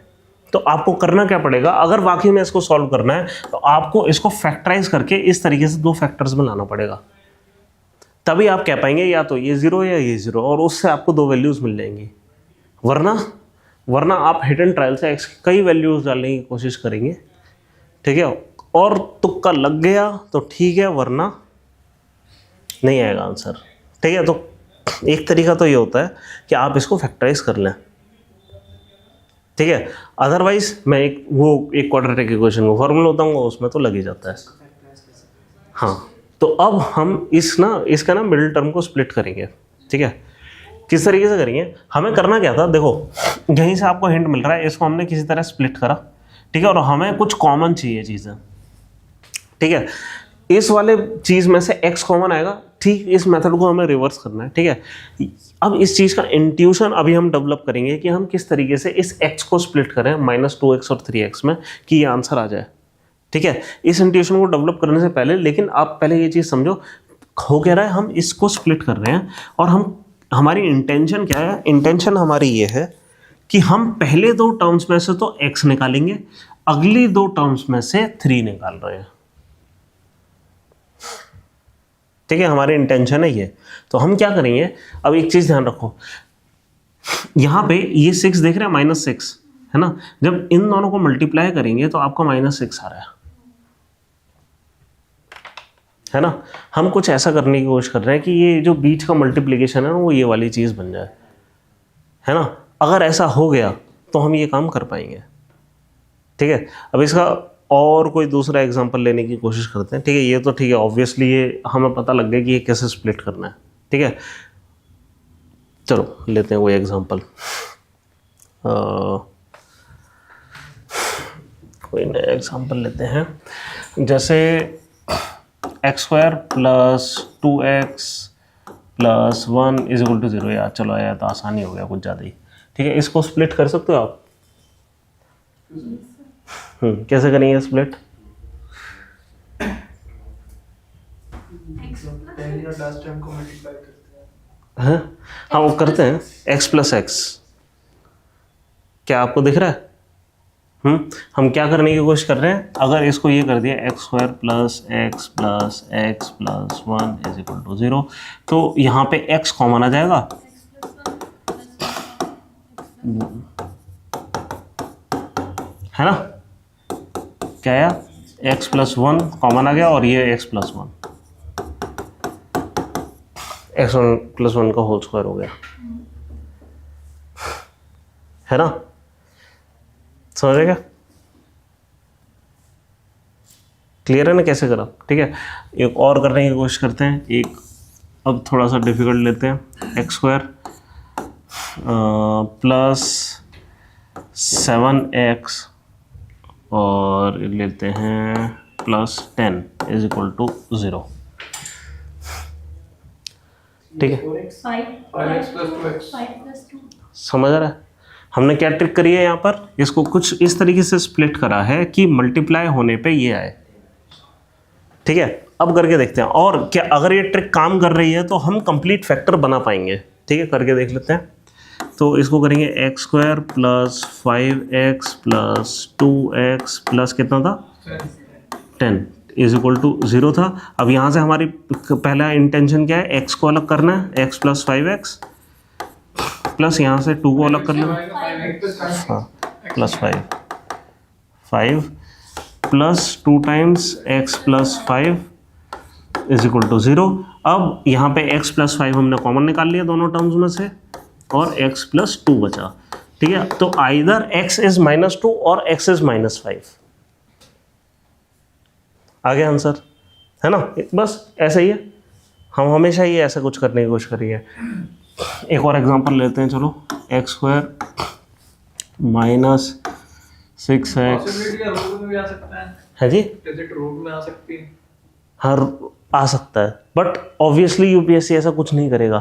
तो आपको करना क्या पड़ेगा, अगर वाकई में इसको सॉल्व करना है तो आपको इसको फैक्टराइज करके इस तरीके से 2 फैक्टर्स में लाना पड़ेगा. तभी आप कह पाएंगे या तो ये 0 या ये 0, और उससे आपको 2 वैल्यूज मिल जाएंगी. वरना आप हिट एंड ट्रायल से x की कई वैल्यूज डालने की कोशिश करेंगे. ठीक है, और तुक्का लग गया तो ठीक है, वरना नहीं आएगा आंसर. ठीक है, तो एक तरीका तो ये होता है कि आप इसको फैक्टराइज कर लें. ठीक है, अदरवाइज मैं एक क्वाड्रेटिक इक्वेशन को फॉर्मूला बताऊंगा, उसमें तो लग ही जाता है. हाँ, तो अब हम इसका ना मिडिल टर्म को स्प्लिट करेंगे. ठीक है, किस तरीके से करेंगे, हमें करना क्या था, देखो यहीं से आपको हिंट मिल रहा है, इसको हमने किसी तरह स्प्लिट करा, ठीक है, और हमें कुछ कॉमन चाहिए चीज़ें, ठीक है, इस वाले चीज़ में से x कॉमन आएगा, ठीक, इस मेथड को हमें रिवर्स करना है, ठीक है। अब इस चीज़ का इंट्यूशन अभी हम डेवलप करेंगे कि हम किस तरीके से इस x को स्प्लिट करें -2x और 3x में कि ये आंसर आ जाए, ठीक है। इस इंट्यूशन को डेवलप करने से पहले, लेकिन आप पहले ये चीज़ समझो, हो क्या रहा है, हम इसको स्प्लिट कर रहे हैं और हमारी इंटेंशन क्या है, इंटेंशन हमारी ये है कि हम पहले 2 टर्म्स में से तो x निकालेंगे, अगली 2 टर्म्स में से 3 निकाल रहे हैं, ठीक है, हमारी इंटेंशन है ये। तो हम क्या करेंगे, अब एक चीज़ ध्यान रखो, यहाँ पे ये 6 देख रहे हैं, -6 है ना, जब इन दोनों को मल्टीप्लाई करेंगे तो आपका -6 आ रहा है ना। हम कुछ ऐसा करने की कोशिश कर रहे हैं कि ये जो बीच का मल्टीप्लिकेशन है ना, वो ये वाली चीज़ बन जाए, है ना। अगर ऐसा हो गया तो हम ये काम कर पाएंगे, ठीक है। अब इसका और कोई दूसरा एग्जांपल लेने की कोशिश करते हैं, ठीक है। ये तो ठीक है, ऑब्वियसली ये हमें पता लग गया कि ये कैसे स्प्लिट करना है, ठीक है। चलो लेते हैं कोई एग्जांपल, कोई नया एग्जांपल लेते हैं, जैसे x² + 2x + 1 = 0। यार चलो यार, तो आसानी हो गया कुछ ज़्यादा ही, ठीक है। इसको स्प्लिट कर सकते हो आप, कैसे करेंगे स्प्लिट, पहली और लास्ट टर्म को मल्टीप्लाई करते हैं। हाँ वो करते हैं, x + x, क्या आपको दिख रहा है, हम क्या करने की कोशिश कर रहे हैं, अगर इसको ये कर दिया x² + x + x + 1 = 0, तो यहाँ पे x कॉमन आ जाएगा, है ना, क्या आया, x + 1 कॉमन आ गया, और ये x + 1, x1 + 1 का होल स्क्वायर हो गया, है ना, समझेगा, क्लियर है ना कैसे करा, ठीक है। एक और करने की कोशिश करते हैं, एक अब थोड़ा सा डिफिकल्ट लेते हैं, x² + 7x और लेते हैं +10 = 0, ठीक है। 5x + 2x 5 + 2 समझ रहा है, हमने क्या ट्रिक करी है यहाँ पर, इसको कुछ इस तरीके से स्प्लिट करा है कि मल्टीप्लाई होने पे ये आए, ठीक है। अब करके देखते हैं, और क्या अगर ये ट्रिक काम कर रही है तो हम कंप्लीट फैक्टर बना पाएंगे, ठीक है, करके देख लेते हैं। तो इसको करेंगे x² + 5x + 2x + कितना था, 10 = 0 था। अब यहाँ से हमारी पहला इंटेंशन क्या है, x को अलग करना है, x + 5x प्लस यहाँ से 2 को अलग कर लेना, हाँ +5 + 2 टाइम्स x + 5 = 0। अब यहाँ पे x + 5 हमने कॉमन निकाल लिया दोनों टर्म्स में से, और x + 2 बचा, ठीक है। तो आइदर x is -2 और x is -5, आ गया आंसर, है ना। बस ऐसा ही है, हम हमेशा ही ऐसा कुछ करने की कोशिश करिए। एक और एग्जांपल लेते हैं, चलो x² - 6x, पॉसिबिलिटी रूट में भी आ सकता है, है जी, डिजिट रूट में आ सकती है, हर आ सकता है, बट ऑब्वियसली यूपीएससी ऐसा कुछ नहीं करेगा,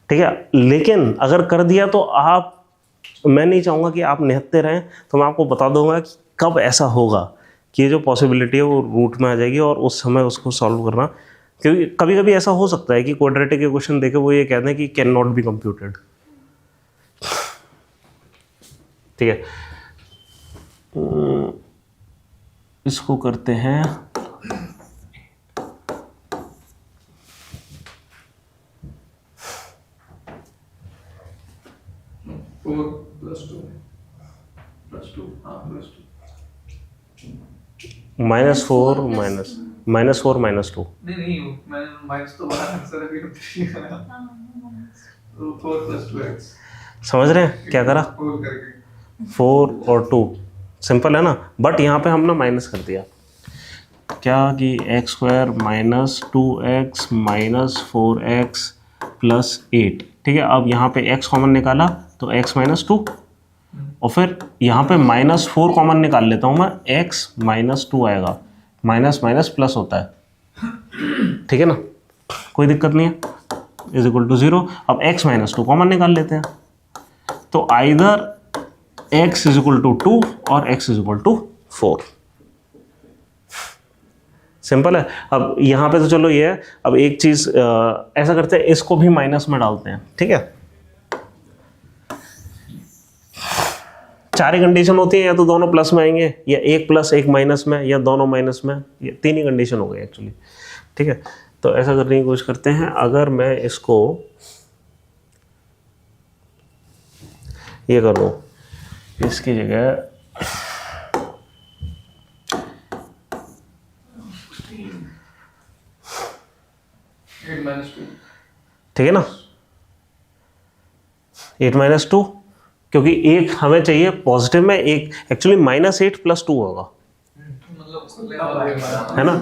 ठीक है। लेकिन अगर कर दिया तो आप, मैं नहीं चाहूँगा कि आप निहत्ते रहें, तो मैं आपको बता दूंगा कि कब ऐसा होगा कि ये जो पॉसिबिलिटी है वो रूट में आ जाएगी, और उस समय उसको सॉल्व करना, क्योंकि कभी कभी ऐसा हो सकता है कि क्वाड्रेटिक के क्वेश्चन देखे वो ये कहते हैं कि कैन नॉट बी कंप्यूटेड, ठीक है। इसको करते हैं, +2 हाँ +2 -4 -2, नहीं मैं माइनस तो बड़ा आंसर है, तो 4 + 2x समझ रहे हैं क्या करा, होल करके 4 और 2 सिंपल है ना, बट यहाँ पे हमने माइनस कर दिया, क्या कि x² - 2x - 4x प्लस 8, ठीक है। अब यहाँ पे x कॉमन निकाला तो x माइनस 2, और फिर यहाँ पे -4 कॉमन निकाल लेता हूँ मैं, x माइनस 2 आएगा, माइनस माइनस प्लस होता है, ठीक है ना, कोई दिक्कत नहीं है, इज इक्वल टू 0। अब x माइनस 2 कॉमन निकाल लेते हैं, तो either x is equal to 2 और x is equal to 4, simple है। अब यहाँ पे तो चलो ये है, अब एक चीज ऐसा करते हैं, इसको भी माइनस में डालते हैं, ठीक है। चार ही कंडीशन होती है, या तो दोनों प्लस में आएंगे, या एक प्लस एक माइनस में, या दोनों माइनस में, ये तीन ही कंडीशन हो गई एक्चुअली, ठीक है। तो ऐसा करने की कोशिश करते हैं, अगर मैं इसको ये कर दूं, इसकी जगह 8 -2, ठीक है ना, 8 माइनस 2, क्योंकि एक हमें चाहिए पॉजिटिव में, एक एक्चुअली -8 + 2 होगा, है ना,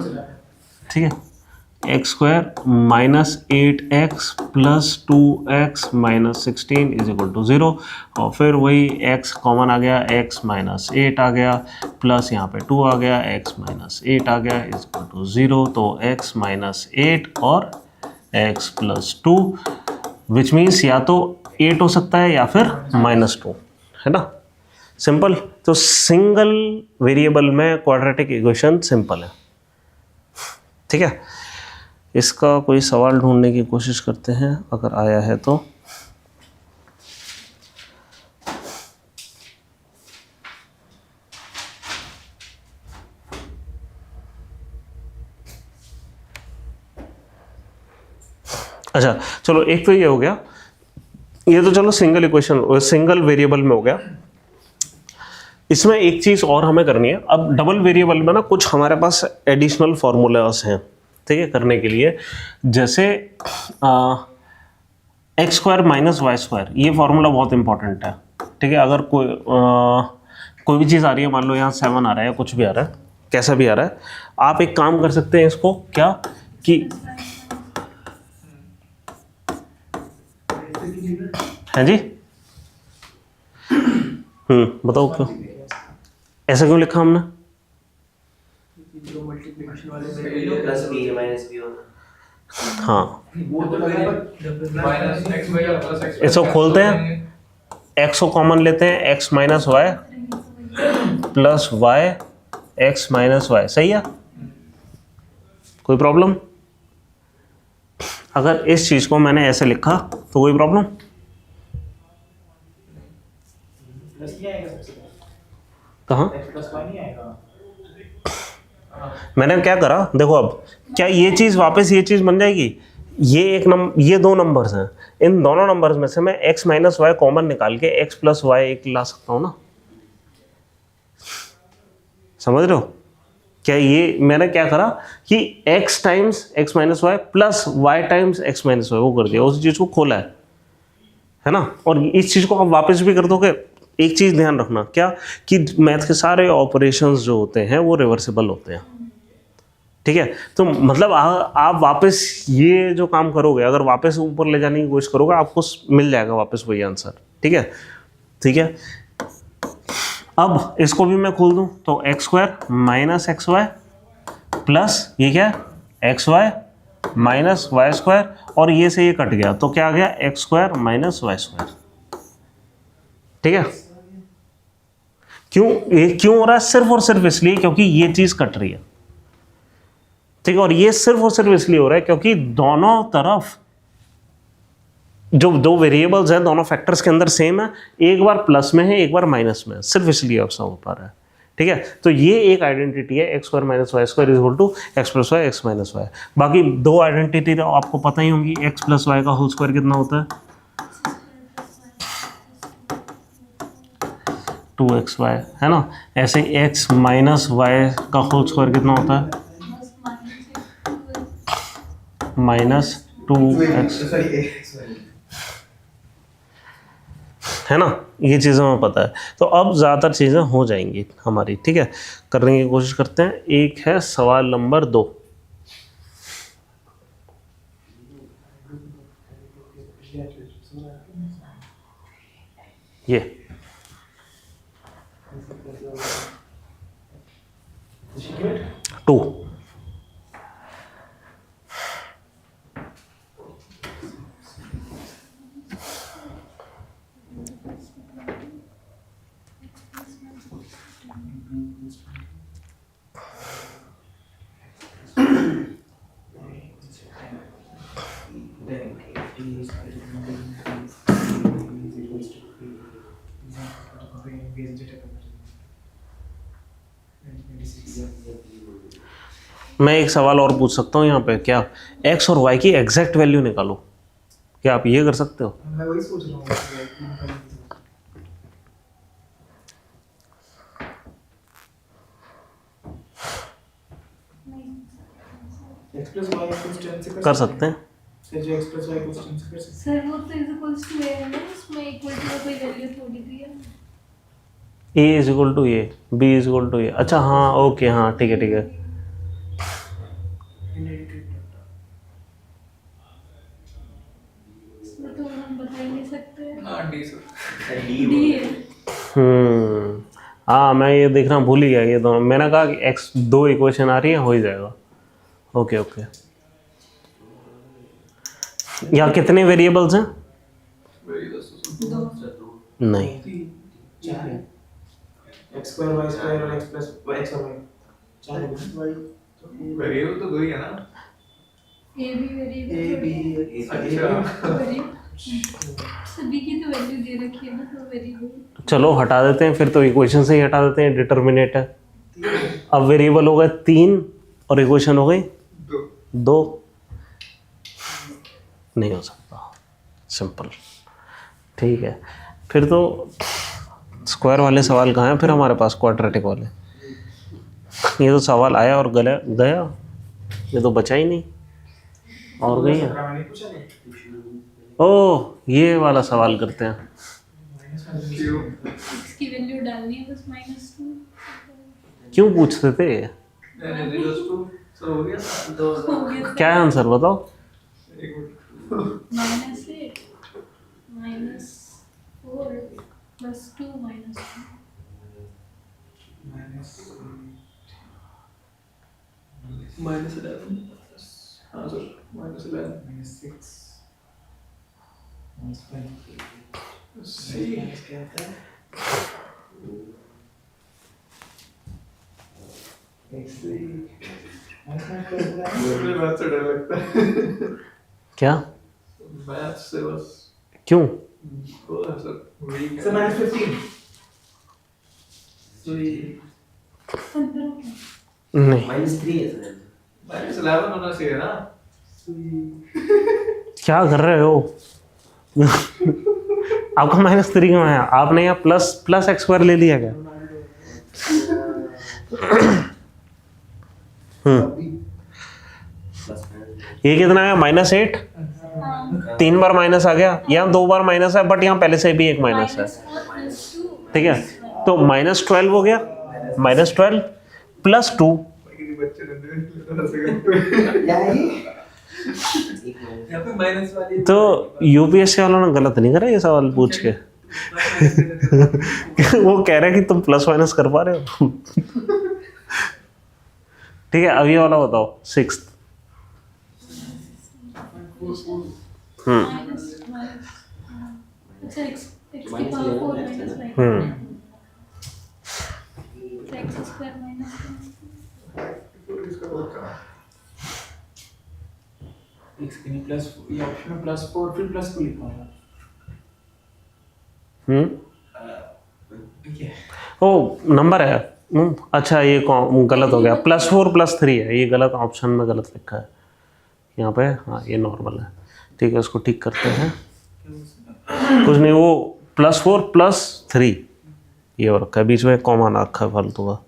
ठीक है। x² -8x + 2x - 16 = 0, और फिर वही x कॉमन आ गया, x -8 आ गया, प्लस यहाँ पे 2 आ गया, x -8 आ गया, = 0। तो x -8 और x + 2, विच मीन्स या तो 8 हो सकता है या फिर -2, है ना, सिंपल। तो सिंगल वेरिएबल में क्वाड्रेटिक इक्वेशन सिंपल है, ठीक है। इसका कोई सवाल ढूंढने की कोशिश करते हैं, अगर आया है तो। अच्छा चलो, एक तो ये हो गया, ये तो चलो सिंगल इक्वेशन सिंगल वेरिएबल में हो गया। इसमें एक चीज और हमें करनी है, अब डबल वेरिएबल में ना कुछ हमारे पास एडिशनल फॉर्मूलास हैं, ठीक है, करने के लिए। जैसे x² - y², ये फॉर्मूला बहुत इंपॉर्टेंट है, ठीक है। अगर कोई भी चीज़ आ रही है, मान लो यहाँ 7 आ रहा है, कुछ भी आ रहा है, कैसा भी आ रहा है, आप एक काम कर सकते हैं, इसको क्या कि है जी, बताओ क्यों ऐसा क्यों लिखा हमने? हाँ, इसको खोलते हैं, x को कॉमन लेते हैं, x - y + y x - y, सही है, कोई प्रॉब्लम? अगर इस चीज को मैंने ऐसे लिखा तो कोई प्रॉब्लम? कहाँ? मैंने क्या करा, देखो अब क्या ये चीज वापस ये चीज बन जाएगी? ये दो नंबर्स हैं, इन दोनों नंबर्स में से मैं x - y कॉमन निकाल के x + y एक ला सकता हूँ ना, समझ रहे हो? क्या ये मैंने क्या करा कि x times x - y plus y times x - y वो कर दिया, उस चीज को खोला है ना। और इस चीज को आप वापस भी कर दोगे। एक चीज ध्यान रखना, क्या कि मैथ के सारे ऑपरेशंस जो होते हैं वो रिवर्सिबल होते हैं, ठीक है। तो मतलब आप वापस ये जो काम करोगे, अगर वापस ऊपर ले जाने की कोशिश करोगे, आपको मिल जाएगा वापस वही आंसर, ठीक है, ठीक है। अब इसको भी मैं खोल दूं तो x² - xy प्लस ये क्या xy - y², और ये से ये कट गया तो क्या आ गया x² - y², ठीक है। क्यों हो रहा है? सिर्फ और सिर्फ इसलिए क्योंकि ये चीज कट रही है, ठीक है। और ये सिर्फ और सिर्फ इसलिए हो रहा है क्योंकि दोनों तरफ जो दो वेरिएबल्स हैं, दोनों फैक्टर्स के अंदर सेम है, एक बार प्लस में है, एक बार माइनस में है, सिर्फ इसलिए ऐसा हो पा रहा है, ठीक है। तो ये एक आइडेंटिटी है, x² - y² = x + y x - y। बाकी दो आइडेंटिटी तो आपको पता ही होंगी, x + y का होल स्क्वायर कितना होता है? 2xy, है ना। ऐसे x - y का होल स्क्वायर कितना होता है? -2x, है ना। ये चीज़ें हमें पता है। तो अब ज़्यादातर चीज़ें हो जाएंगी हमारी, ठीक है। करने की कोशिश करते हैं। एक है सवाल नंबर 2, ये टू। मैं एक सवाल और पूछ सकता हूँ यहाँ पे, क्या x और y की एग्जैक्ट वैल्यू निकालो, क्या आप ये कर सकते हो? मैं वही सोच रहा हूँ। x plus y equals 10 से कर सकते हैं। सर जो x plus y equals 10 से कर सकते सर वो तो इज इक्वल्स टू a है ना, इसमें इक्वल टू का कोई वैल्यू थोड़ी दी है। a is equal to a, b is equal to a। अच्छा हाँ ओके, हाँ ठीक है ठीक है। इसमें तो हम बता ही नहीं सकते। हाँ डी सर। डी है। हाँ मैं ये देखना भूल ही गया, ये दोनों मैंने कहा कि x दो इक्वेशन आ रही है, हो ही जाएगा। Okay okay. यहाँ कितने वेरिएबल्स हैं? वही नहीं, चार है x square y square और x plus x और y चार है वेरिएबल तो दो ही है ना। ए भी a b अच्छा सभी की तो वैल्यू दे रखी है ना, तो वेरिएबल। चलो हटा देते हैं फिर, तो इक्वेशन से ही हटा देते हैं, डिटर्मिनेट है। अब वेरिएबल हो गए 3 और इक्वेशन हो गई दो। 2। नहीं हो सकता, सिंपल। ठीक है, फिर तो स्क्वायर वाले सवाल कहाँ हैं फिर हमारे पास, क्वाड्रेटिक वाले? ये तो सवाल आया और गया गया, ये तो बचा ही नहीं, और गई है। मैंने पूछा नहीं ओह ये वाला सवाल करते हैं। क्यों? इसकी वैल्यू डालनी है बस -2। क्यों पूछते थे? सर हो गया हो गया क्या है आंसर बताओ? एक मिनट। -8 -4 +2 -2। -11। हाँ सर -11। -6 सही। क्या होता है मुझे मैथ से डर लगता है। क्या? मैथ से बस क्यों? वो है सर weak सर है। -15 नहीं, -3 है सर। -11 होना चाहिए ना। क्या कर रहे हो? आपका -3 क्यों है? आपने यहाँ प्लस एक्स स्क्वायर ले लिया क्या? ये कितना है? -8। 3 बार माइनस आ गया, यहाँ 2 बार माइनस है, बट यहाँ पहले से भी एक माइनस है। -4 +2। ठीक है, तो -12 हो गया, -12 +2। किसी बच्चे ने क्या है यहाँ पे माइनस वाली तो यूपीएससी वालों ने गलत नहीं करा ये सवाल पूछ के। वो कह रहे हैं कि तुम प्लस माइनस कर पा रहे हो। ठीक है, अब ये वाला बताओ 6th। अच्छा x की पावर 4 -9 x स्क्वायर x के लिए प्लस ये ऑप्शन में +4 फिर +2 लिखा होगा ठीक है ओ नंबर है। अच्छा ये गलत हो गया, +4 +3 है, ये गलत ऑप्शन में गलत लिखा है यहाँ पे। हाँ ये नॉर्मल है, ठीक है, उसको ठीक करते हैं। कुछ नहीं, वो +4 +3 ये हो रखा है, बीच में कॉमा ना रखा है फालतू का।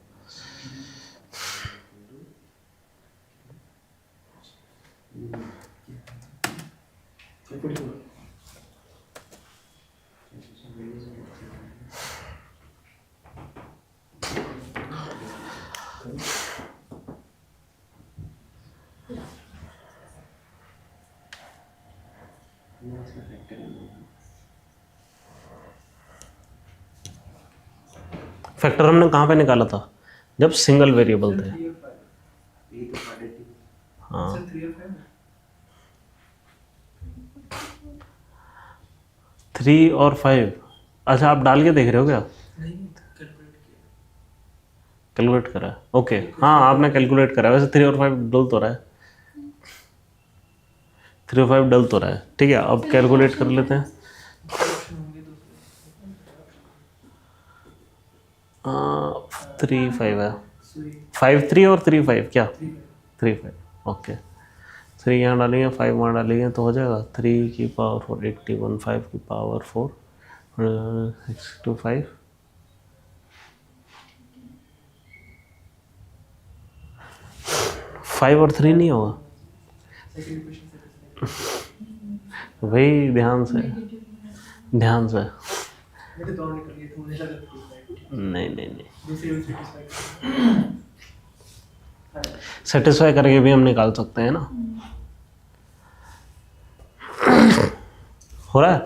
फैक्टर हमने कहाँ पे निकाला था? जब सिंगल वेरिएबल थे। 3 और 5 ये तो पढ़े थे हाँ, सर 3 और 5 3 और 5। अच्छा, आप डाल के देख रहे हो क्या? नहीं कैलकुलेट किया कैलकुलेट करा है, ओके। हाँ, आपने कैलकुलेट करा है। वैसे 3 और 5 डल तो रहा है, 3 और 5 डल तो रहा है। ठीक है, अब कैलकुलेट कर लेते हैं। ऑप्शन होंगे दूसरे 3 5 है, सुई 5 3 और 3 5 क्या? 3 3 5, ओके। 3 यहाँ डालेंगे, 5 वहाँ डालेंगे तो हो जाएगा 3 की पावर 4 81, 5 की पावर 4 625। 5 और 3 नहीं होगा सेकंड क्वेश्चन से भाई, ध्यान से ध्यान से। मेरे तो और निकल गए तो मुझे लगा था नहीं नहीं नहीं, दूसरी में सेटिस्फाई सेटिस्फाई करके भी हम निकाल सकते हैं ना। हो रहा है?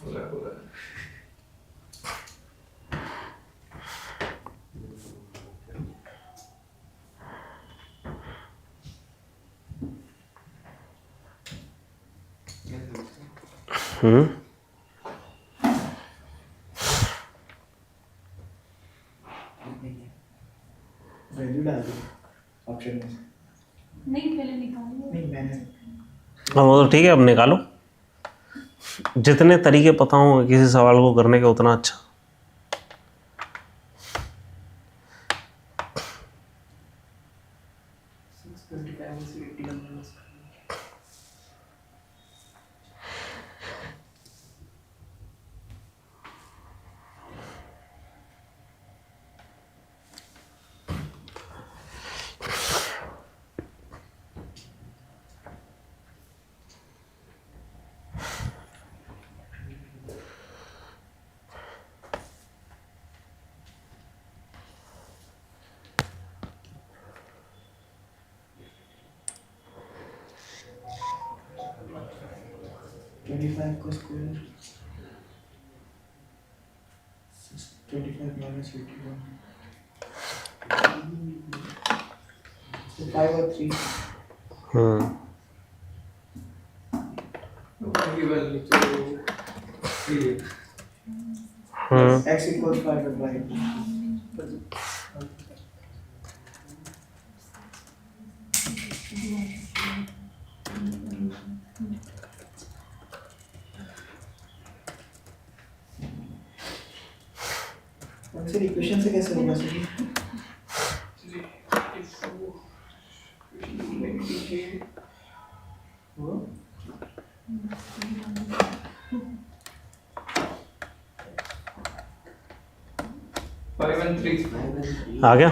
हो रहा है। वैल्यू डाल दी ऑप्शन में से। नहीं, पहले निकालो। नहीं मैंने हाँ, वो तो ठीक है, अब निकालो। जितने तरीके पता हों किसी सवाल को करने के, उतना अच्छा। 625 से 81 माइनस $25 का स्क्वायर 25 minus 81 तो 5 और 3 उनकी वैल्यू तो 3 है। x equals 5 and y sir equation से कैसे होगा सर? वो 5 and 3 आ गया?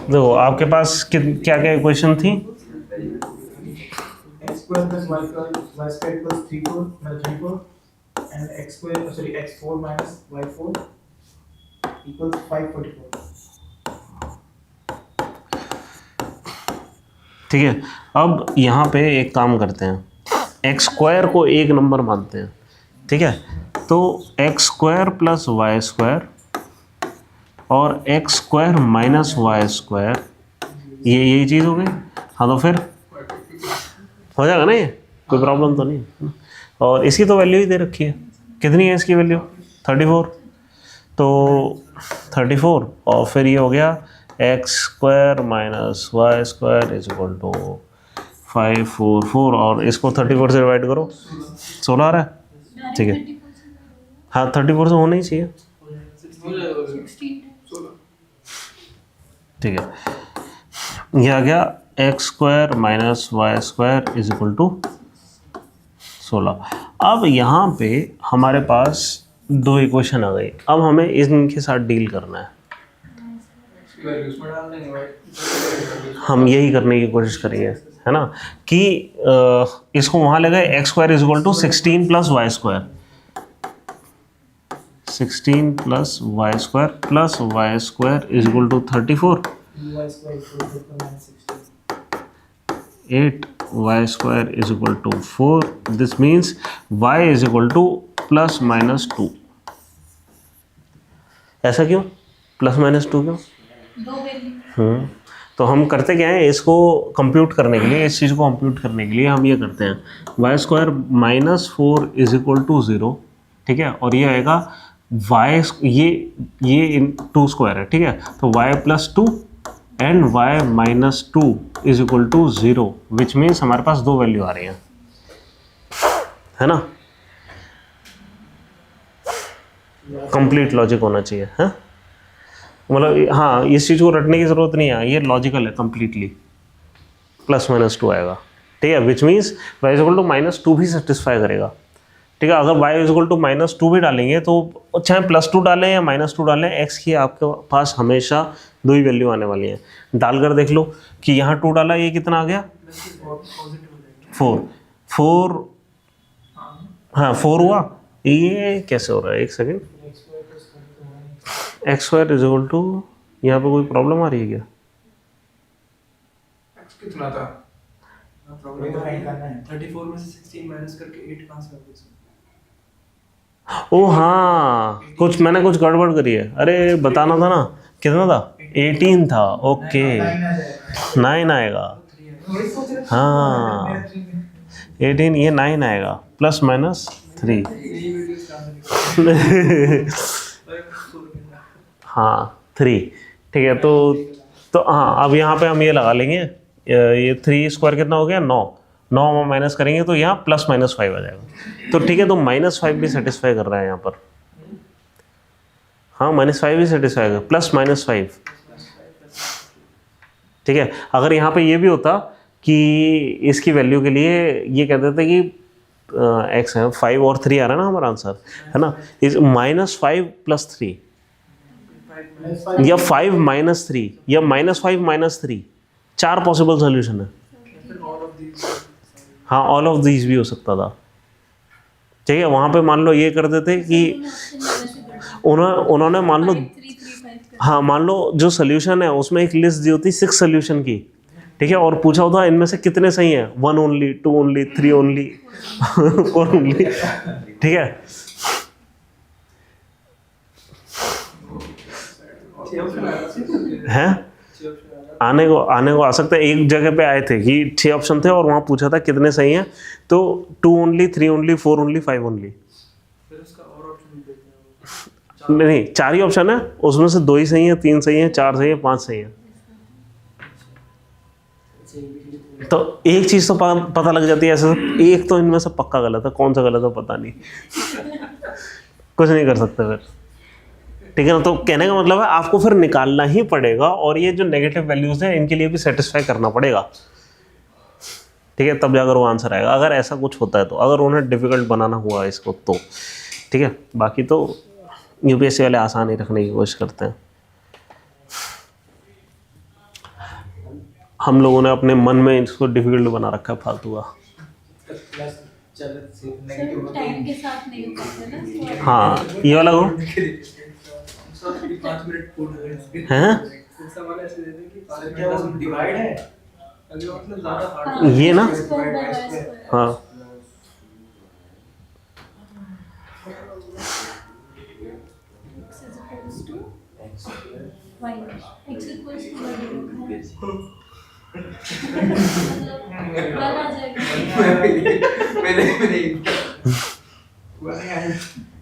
देखो, आपके पास क्या क्या इक्वेशन थी? x square plus y square equals 3 4 मतलब 3 4 and x square sorry x4 minus y4 equals 544 ठीक है, अब यहाँ पे एक काम करते हैं, एक्स स्क्वायर को एक नंबर मानते हैं। ठीक है, तो x square plus y square और x square minus y square, ये यही चीज़ हो गई। हाँ, तो फिर हो जाएगा ना, ये कोई प्रॉब्लम तो नहीं है ना? और इसकी तो वैल्यू ही दे रखी है। कितनी है इसकी वैल्यू? 34। तो 34 और फिर ये हो गया x square minus y square is equal to 544 और इसको 34 से डिवाइड करो, 16 आ रहा है। ठीक है, हाँ 34 से होना ही चाहिए। ठीक है, ये आ गया x square minus y square is equal to 16। अब यहाँ पे हमारे पास दो इक्वेशन आ गई। अब हमें इनके साथ डील करना है। इसकी वैल्यू उसमें डाल देंगे भाई। हम यही करने की कोशिश करेंगे, है ना, कि इसको वहाँ ले गए x square is equal to 16 plus y square, 16 plus y square is equal to 34 y square equals 4 minus 16. 8y square is equal to 4. This means y is equal to plus minus 2. ऐसा क्यों? Plus minus 2 क्यों? दो value. तो हम करते क्या है, इसको कंप्यूट करने के लिए, इस चीज़ को कंप्यूट करने के लिए हम ये करते हैं y square minus 4 is equal to 0, ठीक है, और ये आएगा वाई, ये इन 2 स्क्वायर है, ठीक है, तो y plus 2 and y minus 2 is equal to 0, which means हमारे पास दो वैल्यू आ रही हैं, है ना। कंप्लीट लॉजिक होना चाहिए, है मतलब, हाँ इस चीज़ को रटने की ज़रूरत नहीं है, ये लॉजिकल है कंप्लीटली। प्लस माइनस 2 आएगा, ठीक है, which means y equal to minus 2 भी सेटिस्फाई करेगा, ठीक है। अगर वाई इक्वल टू माइनस 2 भी डालेंगे तो चाहे प्लस 2 डालें या माइनस 2 डालें, एक्स की आपके पास हमेशा दो ही वैल्यू आने वाली हैं। डालकर देख लो कि यहाँ 2 डाला, ये कितना आ गया, 4, हाँ 4 हुआ। ये कैसे हो रहा है, एक second, x square is equal to, यहाँ पे कोई प्रॉब्लम आ रही है क्या? एक्स कितना था? ये तो फाइंड करना है। 34 में से 16 माइनस करके 8 कहाँ से आ गया? ओ हाँ, मैंने कुछ गड़बड़ करी है, अरे बताना था ना, कितना था, 18 था, ओके 9 आएगा, हाँ 18, ये 9 आएगा, प्लस माइनस 3 हाँ 3, ठीक है। तो हाँ, अब यहाँ पे हम ये लगा लेंगे, ये 3 स्क्वायर कितना हो गया, 9 हम माइनस करेंगे तो यहाँ प्लस माइनस 5 आ जाएगा, तो ठीक है, तो माइनस 5 भी सेटिस्फाई कर रहा है यहाँ पर, हाँ माइनस 5 भी सेटिस्फाई कर, प्लस माइनस 5, ठीक है। अगर यहाँ पे ये भी होता कि इसकी वैल्यू के लिए ये कहते थे कि एक्स है 5 और 3 आ रहा है ना हमारा आंसर, है ना, इस माइनस 5 प्लस 3 या 5 माइनस 3 या माइनस 5 माइनस 3, 4 पॉसिबल सोल्यूशन है, हाँ ऑल ऑफ दीज भी हो सकता था, ठीक है। वहाँ पे मान लो ये कर देते कि उन्होंने मान लो, हाँ मान लो जो सोल्यूशन है उसमें एक लिस्ट दी होती 6 सोल्यूशन की, ठीक है, और पूछा होता इनमें से कितने सही हैं, 1 ओनली, 2 ओनली, 3 ओनली, 4 ओनली, ठीक है। हैं आने को आ सकता है, एक जगह पे आए थे कि 6 ऑप्शन थे और वहाँ पूछा था कितने सही हैं, तो 2 ओनली, 3 ओनली, 4 ओनली, 5 ओनली, नहीं 4 ही ऑप्शन है, उसमें से 2 ही सही हैं, 3 सही हैं, 4 सही हैं, 5 सही हैं, तो एक चीज़ तो पता लग जाती है ऐसे, एक तो इनमें से पक्का गलत है, कौन सा गलत है पता नहीं, कुछ नहीं कर सकते फिर, ठीक है ना। तो कहने का मतलब है आपको फिर निकालना ही पड़ेगा, और ये जो नेगेटिव वैल्यूज हैं इनके लिए भी सेटिस्फाई करना पड़ेगा, ठीक है, तब जाकर वो आंसर आएगा, अगर ऐसा कुछ होता है तो, अगर उन्हें डिफिकल्ट बनाना हुआ इसको तो, ठीक है। बाकी तो यूपीएससी वाले आसान ही रखने की कोशिश करते हैं, हम लोगों ने अपने मन में इसको डिफिकल्ट बना रखा है फालतू का। टाइम के साथ नहीं हो पाते ना, हाँ ये वाला को 5 मिनट पूर्ण है इसके, हैं, सवाल ऐसे दे दें कि 5 मिनट क्या वो डिवाइड है? अभी मतलब ज़्यादा हार्ड ये ना, हाँ हाँ x equals to आ जाएगा,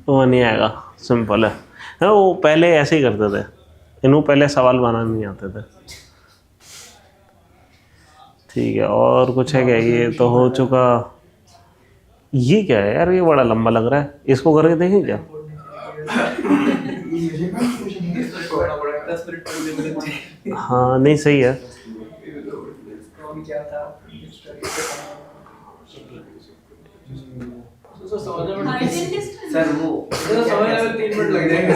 वो नहीं आएगा, सिंपल है, वो पहले ऐसे ही करते थे, इन्हों पहले सवाल बनाने नहीं आते थे, ठीक है। और कुछ है क्या, ये तो हो चुका, ये क्या है यार, ये बड़ा लंबा लग रहा है, इसको करके देखें क्या, 10 मिनट पहले हाँ नहीं सही है, क्या था सर वो समझने में 3 मिनट लग जाएंगे,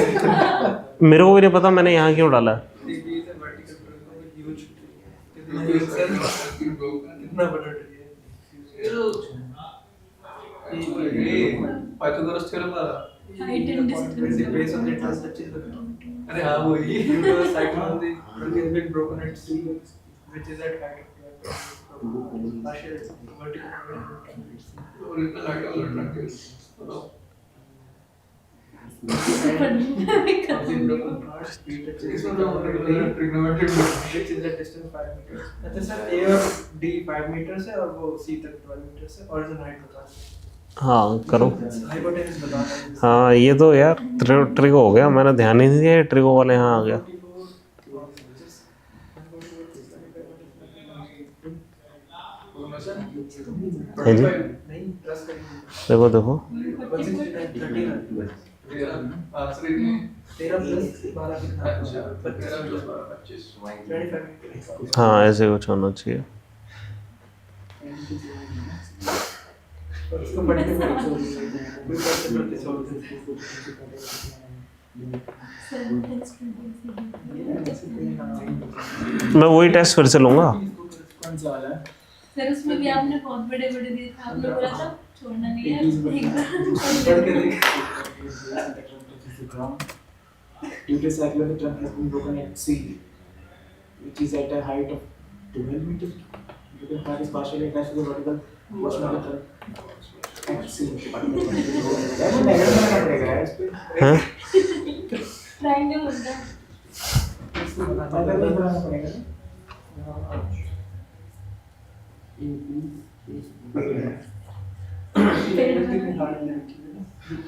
मेरे को भी नहीं पता मैंने यहाँ क्यों डाला है, कितना बड़ा ट्री है, पाइथागोरस थ्योरम था, height and distance base on the ट्रांसेप्शन, अरे हाँ वही साइड में Truck has been broken at sea, which is at height of partial vertical. Original height of the truck is Of the broken part, speed at this one trigonometric which is a distance 5 meters. अच्छा sir A और D 5 meters है और वो C तक 12 meters है. Original height बता दो. हाँ करो. Hypotenuse बता दो. हाँ ये तो यार ट्रिगो हो गया, मैंने ध्यान ही नहीं दिया, ट्रिगो वाले यहाँ आ गया. हाँ जी नहीं प्लस करेंगे. देखो देखो. 13 प्लस 12 कितना? अच्छा 13 + 12 25 25 meters. हाँ ऐसे कुछ होना चाहिए. उसको पढ़ने में कोई पढ़ते सोचते मैं वही टेस्ट फिर से लूँगा. कौन सा वाला है? सर उसमें भी आपने बहुत बड़े बड़े दिए थे, आपने बोला था छोड़ना नहीं है एक पढ़ के बार. देख. Due to cyclone, the trunk has been broken at sea, which is at a height of 12 meters. The broken part is partially attached to the vertical portion of the trunk at sea. यार negative बनाना पड़ेगा यार इस पे. हाँ triangle होता है. इसको बनाना negative बनाना पड़ेगा ना.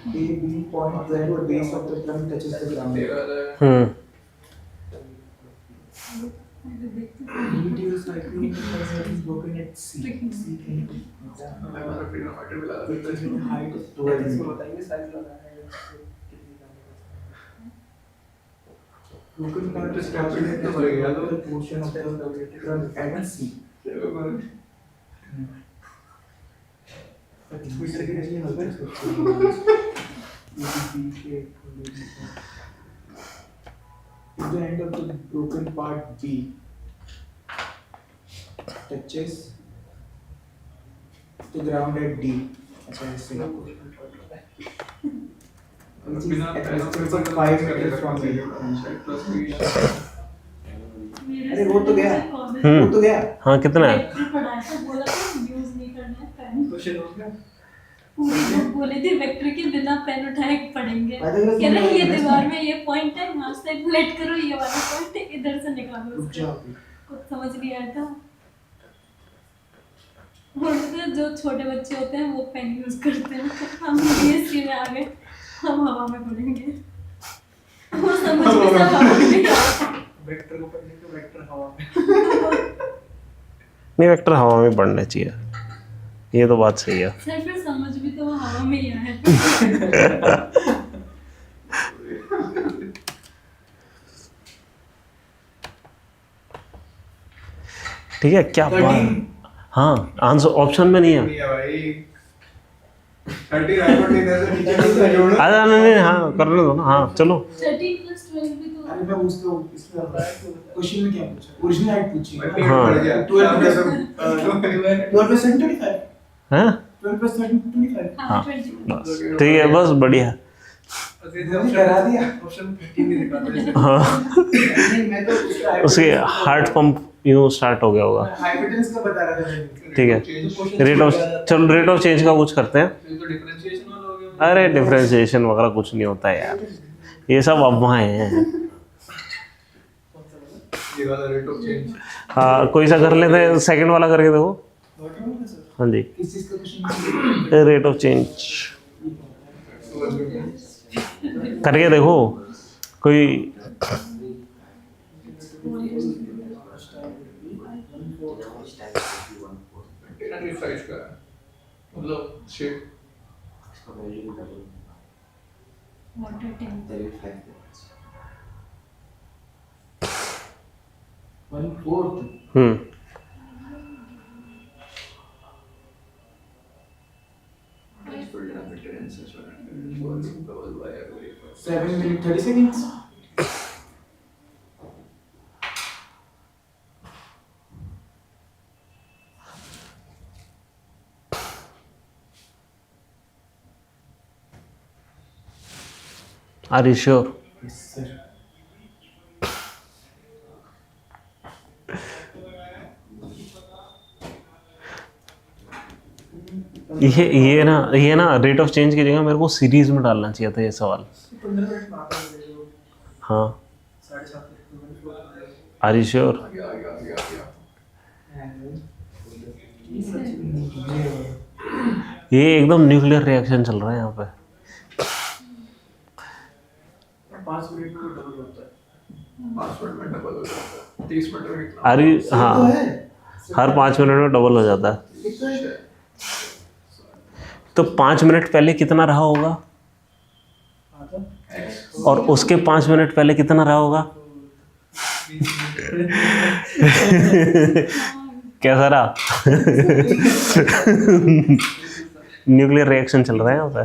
A B point where the base of the trunk touches the ground. Due to cyclone, the trunk has been broken at sea. हमारा trigonometric मिला Which is at a height of 12 इसको meters. बताएंगे size लगाना है. Broken part is Captain partially तो attached to the बढ़ेगा vertical portion of the trunk at sea. If the end of the broken part B touches the ground at D, अच्छा ऐसे which is at a distance of 5 meters from B. अरे वो तो गया. वो तो गया. हाँ कितना है? वेक्टर पढ़ाया था, बोला था यूज नहीं करना है पेन. क्वेश्चन हो गया. पूरी बुक बोली थी वेक्टर के बिना पेन उठाए पढ़ेंगे. अरे वो कह रहे ये मैं- दीवार में ये पॉइंट है, यहाँ से लेट करो, ये वाला पॉइंट है, इधर से निकालो रुक उसको. जाओ. कुछ समझ नहीं आया था. और जो छोटे बच्चे होते हैं वो पेन यूज करते हैं. हम बीएससी में आ गए, हम हवा में पढ़ेंगे. वो समझ में सब हवा में आया. वेक्टर को पढ़ने को वेक्टर हवा में. नहीं वेक्टर हवा में पढ़ना चाहिए, ये तो बात सही है. सर फिर समझ भी तो वो हवा में ही आया. ठीक है क्या बात. हाँ आंसर ऑप्शन में नहीं है. भाई 30 राइट इधर से नीचे से जोड़ो. अरे नहीं हाँ करने दो ना. हाँ चलो. 13 + 12 भी तो अरे मैं उसको इसमें क्वेश्चन में क्या पूछा? ओरिजिनल हाइट पूछी. हाँ. 12% 25. हैं 12% 25. हाँ 20. ठीक है बस बढ़िया. मैंने करा दिया. ऑप्शन 13 नहीं दिखाते. हाँ नहीं मैं तो उसका उसके हार्ट पंप यूँ स्टार्ट हो गया होगा. हाइपोटेन्यूज का बता रहा था मैं. ठीक है रेट ऑफ चलो रेट ऑफ चेंज का कुछ करते हैं. ये तो डिफरेंशिएशन वाला हो गया. अरे डिफरेंशिएशन वगैरह कुछ नहीं होता है यार, ये सब अफवाहें हैं. ये वाला रेट ऑफ चेंज. हाँ कोई सा कर लेते हैं, सेकंड वाला करके देखो. हाँ जी किस चीज का क्वेश्चन? रेट ऑफ चेंज करके देखो कोई. 35 का मतलब shape. Water temperature 1/4. Hmm. 7 minutes 30 seconds. Are you sure? Yes sir. ये ना रेट ऑफ चेंज की जगह मेरे को सीरीज में डालना चाहिए था ये सवाल। 15 मिनट में आता है मेरे को। हाँ 7:30 आर यू श्योर? आ गया। ये एकदम न्यूक्लियर रिएक्शन चल रहा है यहाँ पे। 5 मिनट में डबल होता है। 5 मिनट में डबल हो जाता है, 30 मिनट में कितना? Are you? हाँ हर 5 मिनट में डबल हो जाता है। तो 5 मिनट पहले कितना रहा होगा और उसके 5 मिनट पहले कितना रहा होगा? कैसा रहा? न्यूक्लियर रिएक्शन चल रहा है यहाँ पे,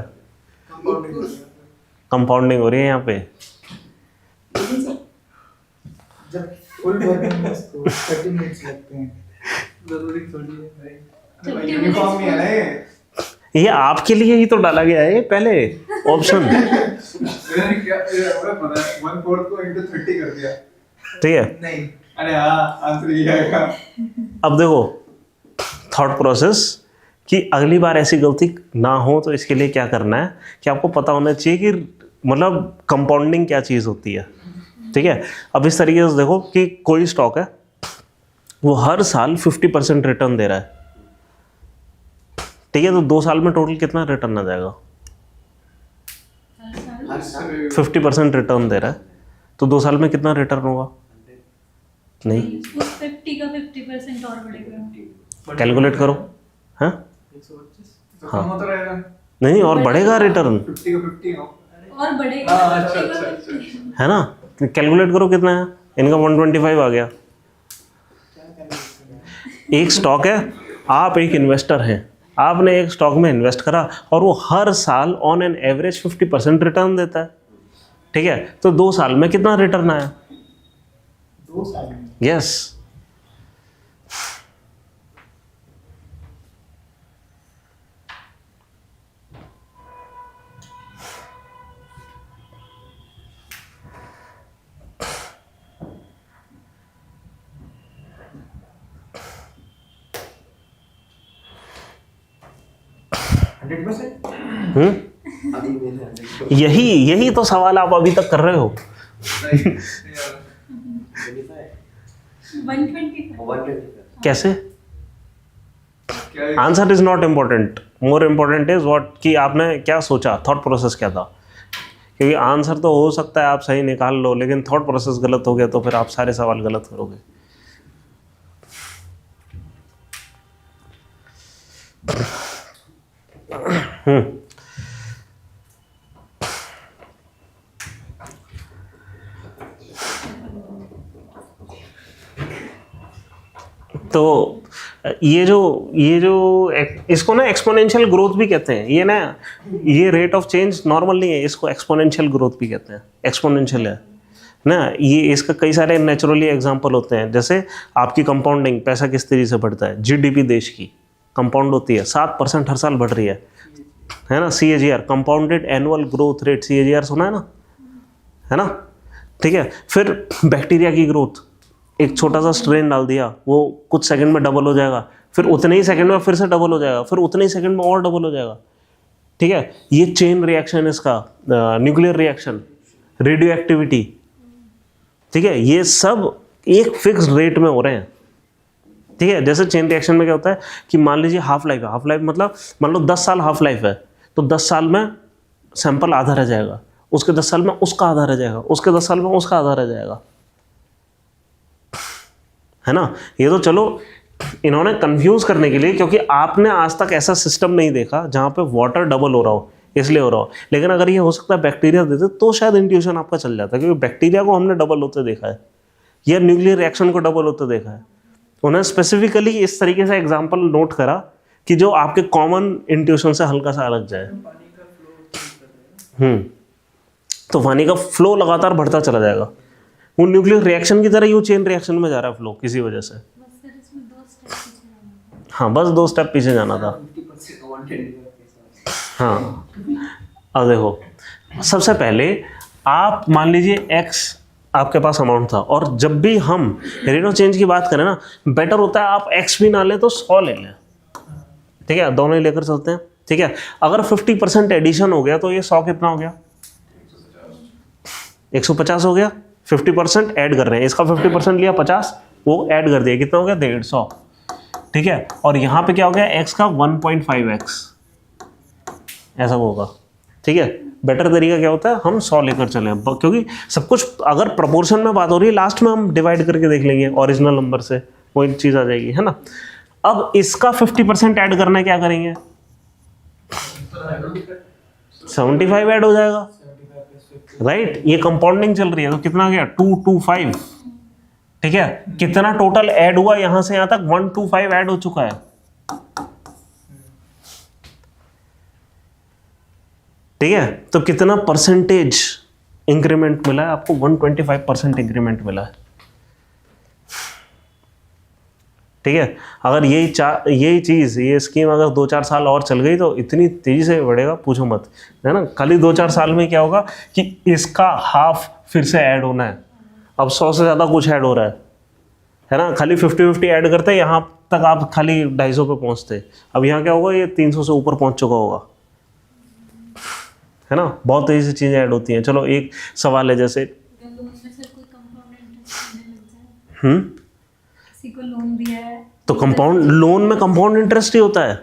कंपाउंडिंग हो रही है यहाँ पे। जब फुल वर्किंग में उसको 30 मिनट्स लगते हैं। जरूरी थोड़ी है भाई। यूनिफॉर्म नहीं है ना ये आपके लिए ही तो डाला गया है पहले ऑप्शन। मैंने क्या हमें पता है 1/4 को into 30 कर दिया। ठीक है, नहीं अरे हाँ आंसर ये आएगा। अब देखो थॉट प्रोसेस कि अगली बार ऐसी गलती ना हो तो इसके लिए क्या करना है कि आपको पता होना चाहिए कि मतलब कंपाउंडिंग क्या चीज़ होती है। ठीक है, अब इस तरीके से देखो कि कोई स्टॉक है वो हर साल 50% रिटर्न दे रहा है। ठीक है, तो 2 साल में टोटल कितना रिटर्न आ जाएगा? हर साल 50% रिटर्न दे रहा है तो 2 साल में कितना रिटर्न होगा? नहीं, उस 50 का 50% और बढ़ेगा। कैलकुलेट करो। हाँ 125। तो कम होता रहेगा। नहीं, और बढ़ेगा रिटर्न, 50 का 50 हो। और बढ़ेगा। हाँ, अच्छा, 50 का अच्छा, 50। है ना? कैलकुलेट करो कितना है। इनका 125 आ गया। एक स्टॉक है, आप एक इन्वेस्टर हैं, आपने एक स्टॉक में इन्वेस्ट करा और वो हर साल ऑन एन एवरेज 50% रिटर्न देता है। ठीक है, तो 2 साल में कितना रिटर्न आया? 2 साल में यस। यही तो सवाल आप अभी तक कर रहे हो। नहीं यार 125। कैसे? क्या है? Answer is not important, more important is what कि आपने क्या सोचा, थॉट प्रोसेस क्या था। क्योंकि आंसर तो हो सकता है आप सही निकाल लो, लेकिन थॉट प्रोसेस गलत हो गया तो फिर आप सारे सवाल गलत करोगे। तो ये जो इसको ना एक्सपोनेंशियल ग्रोथ भी कहते हैं। ये ना ये रेट ऑफ चेंज नॉर्मल नहीं है, इसको एक्सपोनेंशियल ग्रोथ भी कहते हैं। एक्सपोनेंशियल है ना, ये इसका कई सारे नेचुरली एग्जांपल होते हैं। जैसे आपकी कंपाउंडिंग, पैसा किस तरीके से बढ़ता है, जीडीपी देश की कंपाउंड होती है 7% हर साल बढ़ रही है ना। CAGR compounded annual growth rate, CAGR सुना है ना। ठीक है, फिर बैक्टीरिया की ग्रोथ, एक छोटा सा स्ट्रेन डाल दिया, वो कुछ सेकंड में डबल हो जाएगा, फिर उतने ही सेकंड में फिर से डबल हो जाएगा, फिर उतने ही सेकंड में और डबल हो जाएगा। ठीक है, ये चेन रिएक्शन इसका, न्यूक्लियर रिएक्शन, रेडियो एक्टिविटी। ठीक है, ये सब एक फिक्स रेट में हो रहे हैं। ठीक है, जैसे चेन रिएक्शन में क्या होता है कि मान लीजिए हाफ लाइफ है, हाफ लाइफ मतलब मान लो 10 साल हाफ लाइफ है, तो 10 साल में सैंपल आधा रह जाएगा, उसके 10 साल में उसका आधा रह जाएगा, उसके 10 साल में उसका आधा रह जाएगा। है ना, ये तो चलो इन्होंने कंफ्यूज करने के लिए, क्योंकि आपने आज तक ऐसा सिस्टम नहीं देखा जहां पे वाटर डबल हो रहा हो, इसलिए हो रहा हो। लेकिन अगर ये हो सकता है बैक्टीरिया देते तो शायद इंट्यूशन आपका चल जाता, क्योंकि बैक्टीरिया को हमने डबल होते देखा है या न्यूक्लियर रिएक्शन को डबल होते देखा है। उन्होंने स्पेसिफिकली इस तरीके से एग्जाम्पल नोट करा कि जो आपके कॉमन इंट्यूशन से हल्का सा अलग जाए। पानी का फ्लो तो पानी का फ्लो लगातार बढ़ता चला जाएगा। वो न्यूक्लियर रिएक्शन की तरह ही वो चेन रिएक्शन में जा रहा है फ्लो किसी वजह से। बस सर इसमें 2 स्टेप पीछे जाना है। हाँ, बस 2 स्टेप पीछे जाना था। 50% वांटेड। हाँ, अब देखो सबसे पहले आप मान लीजिए x आपके पास अमाउंट था, और जब भी हम रेट ऑफ चेंज की बात करें ना, बेटर होता है आप x भी ना लें तो 100 ले लें। ठीक है, दोनों ही लेकर चलते हैं। ठीक है, अगर 50% एडिशन हो गया तो ये 100 कितना हो गया? 150 हो गया। 50% ऐड कर रहे हैं, इसका 50% लिया 50, वो ऐड कर दिया, कितना हो गया? 150। ठीक है, और यहाँ पे क्या हो गया? x का 1.5x ऐसा होगा। ठीक है, बेटर तरीका क्या होता है? हम 100 लेकर चलें, क्योंकि सब कुछ अगर प्रोपोर्शन में बात हो रही है, लास्ट में हम डिवाइड करके देख लेंगे ओरिजिनल नंबर से, वही चीज़ आ जाएगी, है ना। अब इसका 50% ऐड करना है, क्या करेंगे? 75 ऐड हो जाएगा, राइट। ये कंपाउंडिंग चल रही है तो कितना गया? 225। ठीक है, कितना टोटल ऐड हुआ यहां से यहां तक? 125 ऐड हो चुका है। ठीक है, तो कितना परसेंटेज इंक्रीमेंट मिला है आपको? 125% इंक्रीमेंट मिला है। ठीक है, अगर यही चीज़, ये स्कीम अगर 2-4 साल और चल गई तो इतनी तेज़ी से बढ़ेगा, पूछो मत, है ना। खाली 2-4 साल में क्या होगा कि इसका हाफ फिर से ऐड होना है। अब 100 से ज़्यादा कुछ ऐड हो रहा है ना। खाली 50-50 ऐड करते, यहाँ तक आप खाली 250 पे पहुँचते। अब यहाँ क्या होगा? ये 300 से ऊपर पहुँच चुका होगा, है ना। बहुत तेज़ी से चीज़ें ऐड होती हैं। चलो एक सवाल है, जैसे किसी को लोन दिया है तो कंपाउंड लोन में कंपाउंड इंटरेस्ट ही होता है,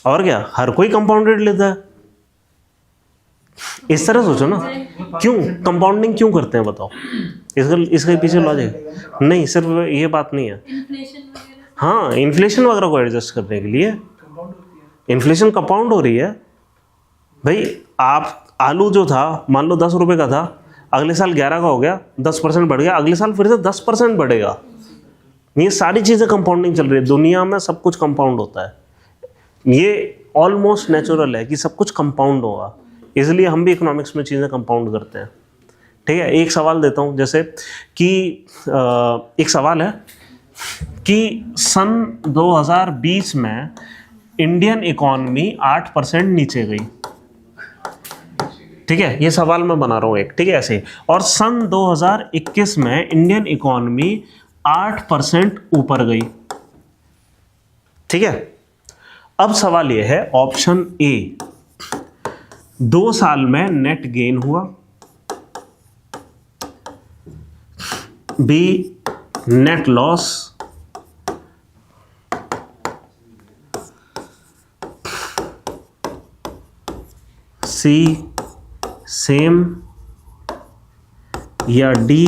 और क्या, हर कोई कंपाउंड रेट लेता है। इस तरह सोचो ना, क्यों कंपाउंडिंग क्यों करते हैं बताओ? इसके पीछे लॉजिक नहीं, सिर्फ ये बात नहीं है। इन्फ्लेशन वगैरह, हाँ, इन्फ्लेशन वगैरह को एडजस्ट करने के लिए इन्फ्लेशन कंपाउंड हो रही है भाई। आप आलू जो था मान लो 10 रुपए का था, अगले साल 11 का हो गया, 10% बढ़ गया, अगले साल फिर से 10% बढ़ेगा। ये सारी चीज़ें कंपाउंडिंग चल रही है दुनिया में, सब कुछ कंपाउंड होता है। ये ऑलमोस्ट नेचुरल है कि सब कुछ कंपाउंड होगा, इसलिए हम भी इकोनॉमिक्स में चीज़ें कंपाउंड करते हैं। ठीक है, एक सवाल देता हूँ, जैसे कि एक सवाल है कि सन 2020 में इंडियन इकॉनमी 8% नीचे गई। ठीक है, ये सवाल मैं बना रहा हूँ एक, ठीक है, ऐसे। और सन 2021 में इंडियन इकॉनमी 8% ऊपर गई। ठीक है, अब सवाल ये है, ऑप्शन ए 2 साल में नेट गेन हुआ, बी नेट लॉस, सी सेम, या D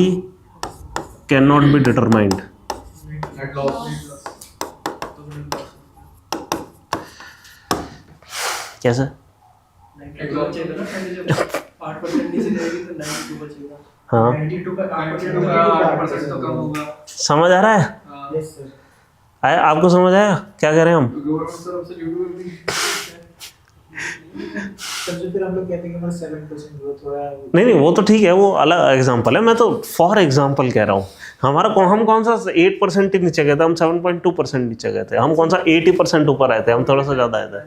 can not be determined. Net loss. कैसे? 92 बचेगा ना, पहले जब 8% नीचे जाएगी तो 92 बचेगा। हाँ, 92 का 8% तो कम होगा। समझ आ रहा है? Yes sir. आया आपको समझ आया क्या कह रहे हैं हम? गवर्नमेंट तरफ से यूट्यूब भी तब जो फिर हम लोग कहते हैं कि हमारा 7% ग्रोथ हो रहा है। नहीं, वो तो ठीक है, वो अलग एग्जांपल है। मैं तो फॉर एग्जांपल कह रहा हूँ, हम कौन सा 8% ही नीचे गए थे, हम 7.2% नीचे गए थे, हम कौन सा 80% ऊपर आए थे, हम थोड़ा सा ज़्यादा आए थे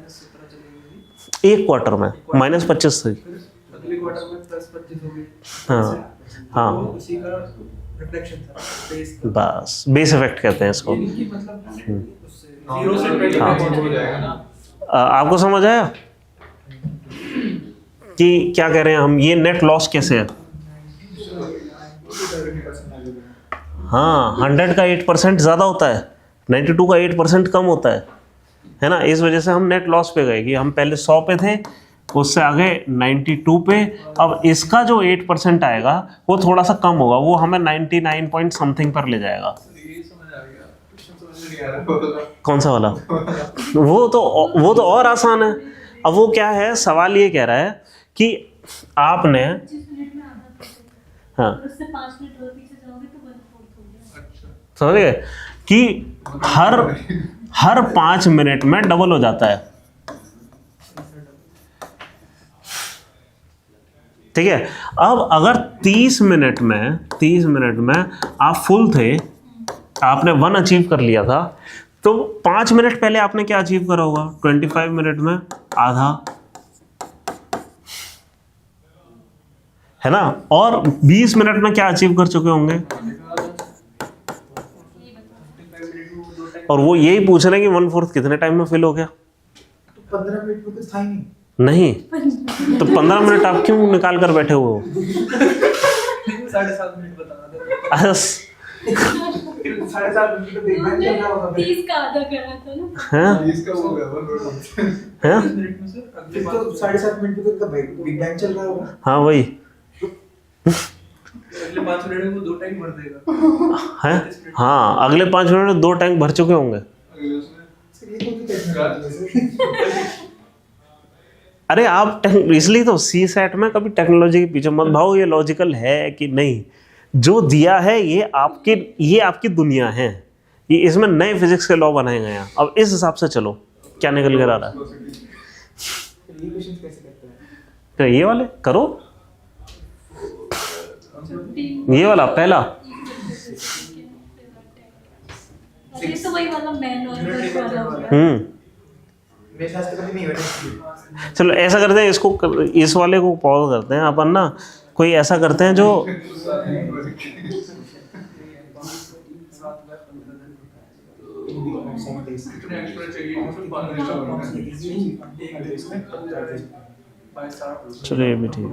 एक क्वार्टर में, -25 थी। अगले क्वार्टर में +25 हो गई। हाँ, वो उसी का रिफ्लेक्शन था, बेस का। बस बेस इफेक्ट कहते हैं इसको। ये नहीं कि मतलब उससे 0 से 20 हाँ, चेंज हो जाएगा ना। आपको समझ आया कि क्या कह रहे हैं हम? ये नेट लॉस कैसे है? हाँ, 100 का 8% ज़्यादा होता है, 92 का 8% कम होता है ना। इस वजह से हम नेट लॉस पे गए कि हम पहले 100 पे थे, उससे आगे 92 पे। अब इसका जो 8% आएगा वो थोड़ा सा कम होगा, वो हमें 99 पॉइंट समथिंग पर ले जाएगा। ये समझ आ गया, क्वेश्चन समझ नहीं आ रहा। कौन सा वाला? वो तो और आसान है। अब वो क्या है, सवाल ये कह रहा है कि आपने 25 मिनट में आधा तो हाँ उससे 5 मिनट और पीछे जाओगे तो 1/4 हो गया। अच्छा, समझ गए कि हर 5 मिनट में डबल हो जाता है। ठीक है, अब अगर 30 मिनट में आप फुल थे, आपने 1 अचीव कर लिया था, तो 5 मिनट पहले आपने क्या अचीव करा होगा? 25 मिनट में आधा, है ना। और 20 मिनट में क्या अचीव कर चुके होंगे? 5 मिनट में वो 2 टाइम और वो यही पूछ रहे हैं कि 1/4 कितने टाइम में फिल हो गया। तो 15 मिनट में कुछ था ही नहीं। नहीं तो 15 मिनट आप क्यों निकाल कर बैठे हुए हो? 7.5 मिनट बताना था। बस 7.5 मिनट तो बिग बैंग चल रहा होगा। 30 का आधा करा था ना। हैं इसका वो गया 1/4 हैं 10 मिनट में सर अगले फिर तो 7.5 मिनट में तो बिग बैंग चल रहा होगा। हाँ वही 5 मिनट में वो 2 टाइम भर देगा। हैं। हाँ अगले 5 मिनट में 2 टैंक भर चुके होंगे। अगले उसमें सर ये तो टेक्नोलॉजी अरे आप इसलिए तो सी सेट में कभी टेक्नोलॉजी के पीछे मत भागो, ये लॉजिकल है कि नहीं। जो दिया है ये आपकी दुनिया है, ये इसमें नए फिजिक्स के लॉ बनाए गए हैं। अब इस हिसाब से चलो क्या निकल कर आ रहा है। ये क्वेश्चन कैसे करते हैं? तो ये वाले करो, ये वाला पहला ये तो वही वाला मैन और वर्क वाला हो गया। मेरे साथ तो कभी नहीं हुआ। चलो ऐसा करते हैं, इसको इस वाले को पॉज करते हैं अपन ना, कोई ऐसा करते हैं जो कितने एक्स्ट्रा चाहिए मतलब 5 एक्स्ट्रा चलो ये भी ठीक है।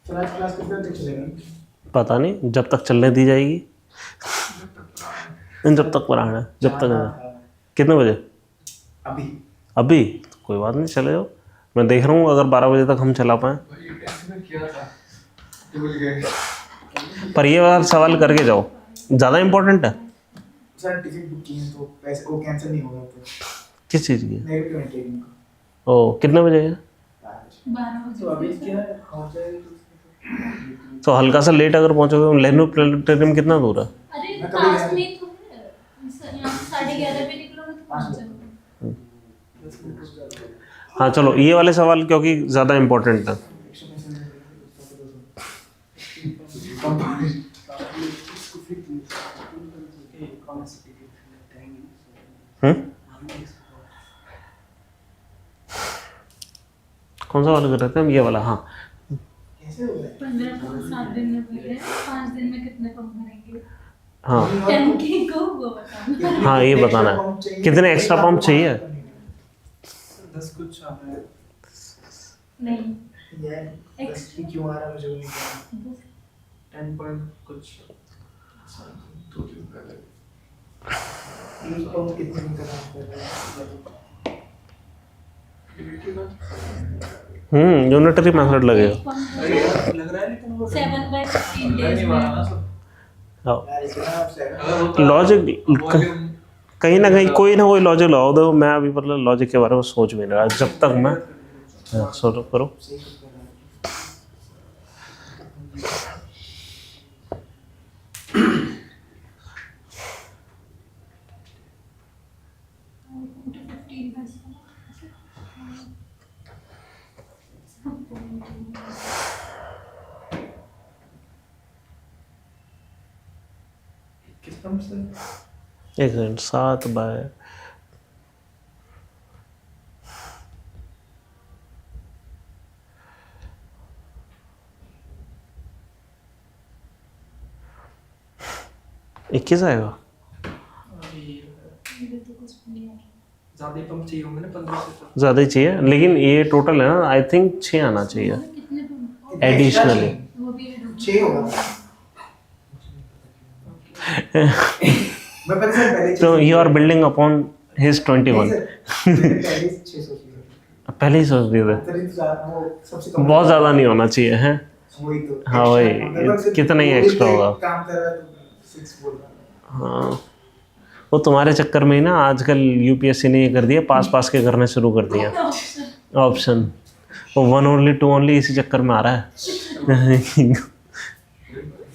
तो आज क्लास कितने बजे चलेगा? पता नहीं, जब तक चलने दी जाएगी, जब तक पढ़ाना है, जब तक कितने बजे? अभी तो कोई बात नहीं, चले जाओ। मैं देख रहा हूँ अगर 12 बजे तक हम चला पाएँ। किया था भूल गए। पर ये वाला सवाल करके जाओ, ज़्यादा इम्पोर्टेंट है। सर टिकट बुक की है तो पैसे वो कैंसिल नहीं होगा तो किस चीज़ की? नेगेटिव ट्रेनिंग ओ कितने बजे है? 12 बजे। तो अभी क्या है पहुंच जाएगी तो हल्का सा लेट अगर पहुँचोगे, लेनो प्लेनेटोरियम कितना दूर है? अरे पास में तो है, यहाँ से 11:30 पे निकलोगे तो पहुंच जाओगे। हाँ चलो ये वाले सवाल क्योंकि ज़्यादा इम्पोर्टेंट है। कौन सा वाला कर रहे थे हम? ये वाला। हाँ कैसे हो गया? 15 को 7 दिन में भर रहे हैं, 5 दिन में कितने पंप भरेंगे? हाँ टंकी को वो बताना। हाँ ये बताना है कितने एक्स्ट्रा पंप चाहिए। 10 कुछ आ रहा है। नहीं ये एक्स्ट्रा क्यों आ रहा है मुझे नहीं पता। 10 पॉइंट कुछ एक पंप कितने में काम कर रहा है? यूनिटरी मेथड लगेगा। लग रहा है लेकिन वो 7/15 नहीं days मारा में। ना सब। यार इतना आप सेवन अगर होता लॉजिक वॉल्यूम कहीं ना कहीं कोई ना कोई लॉजिक लगाओ। देखो मैं अभी मतलब लॉजिक के बारे में सोच भी नहीं रहा जब तक मैं सोचो करो। सही कर रहा है। किस पंप से एक सेकंड 7 बाय इक्कीस आएगा। ज्यादा ही पंप चाहिए होंगे ना 15 से तो ज़्यादा ही चाहिए लेकिन ये टोटल है ना, आई थिंक 6 आना चाहिए कितने पंप? एडिशनली। वो भी है। 6 होगा। मैं पहले तो you are building upon his 21। पहले 6 सोच लिया। पहले ही सोच दिए थे। तरी वो सबसे कम बहुत ज़्यादा नहीं होना चाहिए हैं। वही तो हाँ, वही, लगभग कितना ही वो extra पे होगा। काम कर रहा है तो 6 बोल रहा है। हाँ वो तुम्हारे चक्कर में ही ना आजकल यूपीएससी ने ये कर दिया, पास के करने शुरू कर दिया ऑप्शन। वो 1 ओनली 2 ओनली इसी चक्कर में आ रहा है।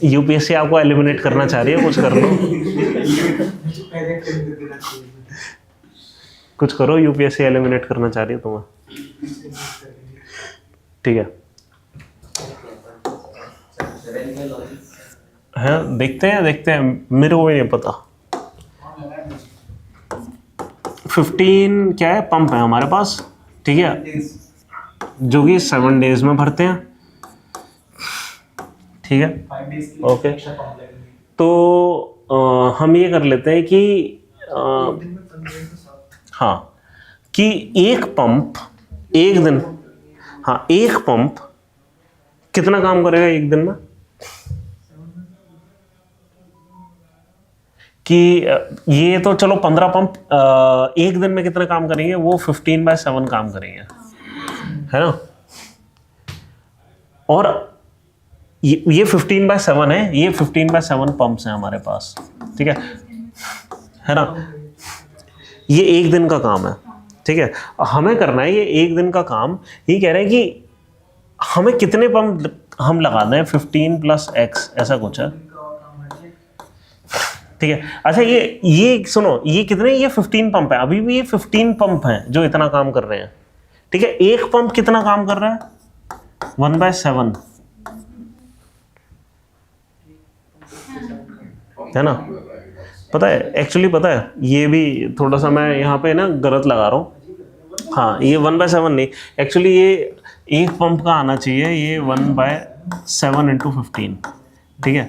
यूपीएससी आपको एलिमिनेट करना चाह रही है, कुछ कर लो। पहले कर देना चाहिए। कुछ करो, यूपीएससी एलिमिनेट करना चाह रही है तुम्हें। ठीक है देखते हैं मेरे को भी नहीं पता। 15 क्या है, पंप है हमारे पास, ठीक है, जो कि 7 डेज में भरते हैं, ठीक है। 5 days के Okay. लिए एक्स्ट्रा पंप लगेंगे। तो हम ये कर लेते हैं कि दिन में 15 से 7 हाँ, कि एक पंप एक दिन, हाँ एक पंप कितना काम करेगा एक दिन में, कि ये तो चलो 15 पंप एक दिन में कितना काम करेंगे, वो 15/7 काम करेंगे, है ना। और ये 15/7 है, ये 15/7 पंप्स हैं हमारे पास, ठीक है ना। ये एक दिन का काम है, ठीक है। हमें करना है ये एक दिन का काम। ये कह रहे हैं कि हमें कितने पंप हम लगा दें, 15 + x ऐसा कुछ है, ठीक है। अच्छा ये सुनो, ये कितने, ये 15 पंप है, अभी भी ये 15 पंप हैं जो इतना काम कर रहे हैं, ठीक है। एक पंप कितना काम कर रहा है, 1/7, है ना। पता है, एक्चुअली पता है, ये भी थोड़ा सा मैं यहाँ पे ना गलत लगा रहा हूँ। हाँ, ये 1/7 नहीं, एक्चुअली ये एक पंप का आना चाहिए, ये 1/7 × 15, ठीक है।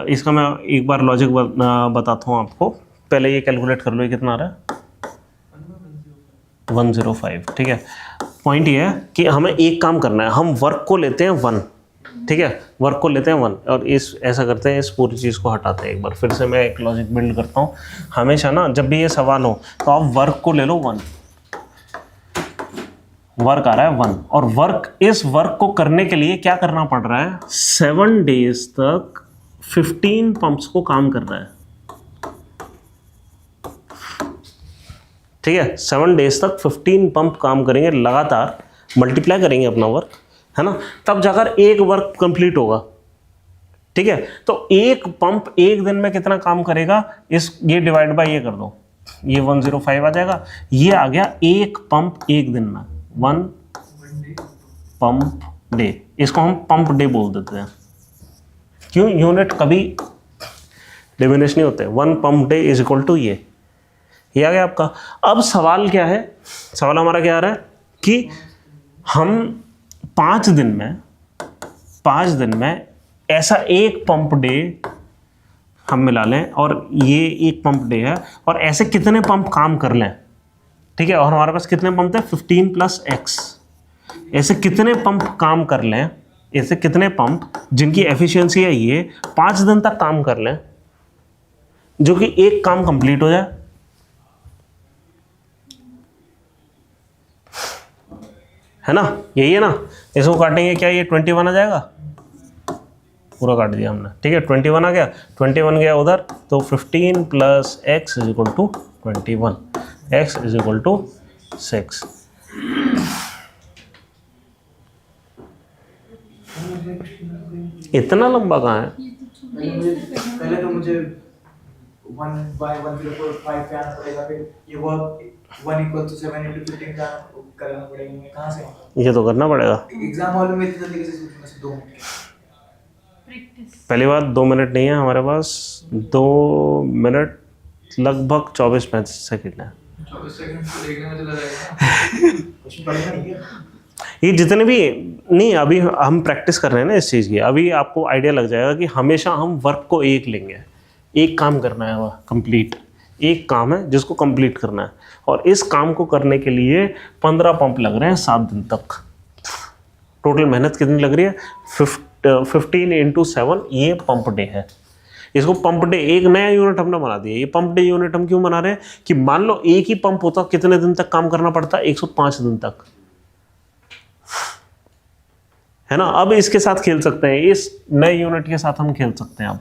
इसका मैं एक बार लॉजिक बताता हूँ आपको। पहले ये कैलकुलेट कर लो, ये कितना आ रहा है, 105, ठीक है। पॉइंट ये है कि हमें एक काम करना है, हम वर्क को लेते हैं 1, ठीक है, वर्क को लेते हैं 1, और इस ऐसा करते हैं, इस पूरी चीज़ को हटाते हैं। एक बार फिर से मैं एक लॉजिक बिल्ड करता हूँ। हमेशा ना जब भी ये सवाल हो तो आप वर्क को ले लो 1, वर्क आ रहा है 1, और वर्क, इस वर्क को करने के लिए क्या करना पड़ रहा है, 7 डेज तक 15 पंप्स को काम कर रहा है, ठीक है। 7 डेज तक 15 पंप काम करेंगे लगातार, मल्टीप्लाई करेंगे अपना वर्क, है ना, तब जाकर एक वर्क कंप्लीट होगा, ठीक है। तो एक पंप एक दिन में कितना काम करेगा, ये डिवाइड बाय ये कर दो, ये 105 आ जाएगा। ये आ गया एक पंप एक दिन में, 1 पंप डे। इसको हम पंप डे बोल देते हैं, क्यों, यूनिट कभी डिमिनिश नहीं होते। 1 pump day is equal to ये आ गया आपका। अब सवाल क्या है, सवाल हमारा क्या आ रहा है कि हम 5 दिन में ऐसा एक पंप डे हम मिला लें, और ये एक पंप डे है, और ऐसे कितने पंप काम कर लें, ठीक है। और हमारे पास कितने पंप थे, 15 + x, ऐसे कितने पंप काम कर लें, ऐसे कितने पंप जिनकी एफिशिएंसी है ये 5 दिन तक काम कर लें, जो कि एक काम कंप्लीट हो जाए, है ना। यही है ना। इसको काटेंगे क्या, ये 21 आ जाएगा, पूरा काट दिया हमने, ठीक है। 21 आ गया, 21 गया उधर, तो 15 + x = 21, x = 6। इतना लंबा कहाँ है, पहले तो मुझे 1/1045 पे आना पड़ेगा, फिर ये वर्क 1 = 7 × 15 का करना पड़ेगा। मैं कहाँ से आऊँगा, ये तो करना पड़ेगा। एग्जाम हॉल में इतनी जल्दी कैसे सोचूंगा, सिर्फ 2 मिनट। प्रैक्टिस। पहली बात 2 मिनट नहीं है हमारे पास, 2 मिनट लगभग 24-25 सेकेंड है। 24 सेकंड से देखने में चला जाएगा। क्वेश्चन पढ़ेगा नहीं क्या? ये जितने भी नहीं, अभी हम प्रैक्टिस कर रहे हैं ना इस चीज़ की, अभी आपको आइडिया लग जाएगा कि हमेशा हम वर्क को एक लेंगे, एक काम करना है, वह कंप्लीट एक काम है जिसको कंप्लीट करना है, और इस काम को करने के लिए 15 पंप लग रहे हैं 7 दिन तक। टोटल मेहनत कितनी लग रही है, 15 × 7, ये पंप डे है। इसको पंप डे, एक नया यूनिट हमने बना दिया। ये पंप डे यूनिट हम क्यों बना रहे हैं कि मान लो एक ही पंप होता, कितने दिन तक काम करना पड़ता, 105 दिन तक, है ना। अब इसके साथ खेल सकते हैं, इस नए यूनिट के साथ हम खेल सकते हैं।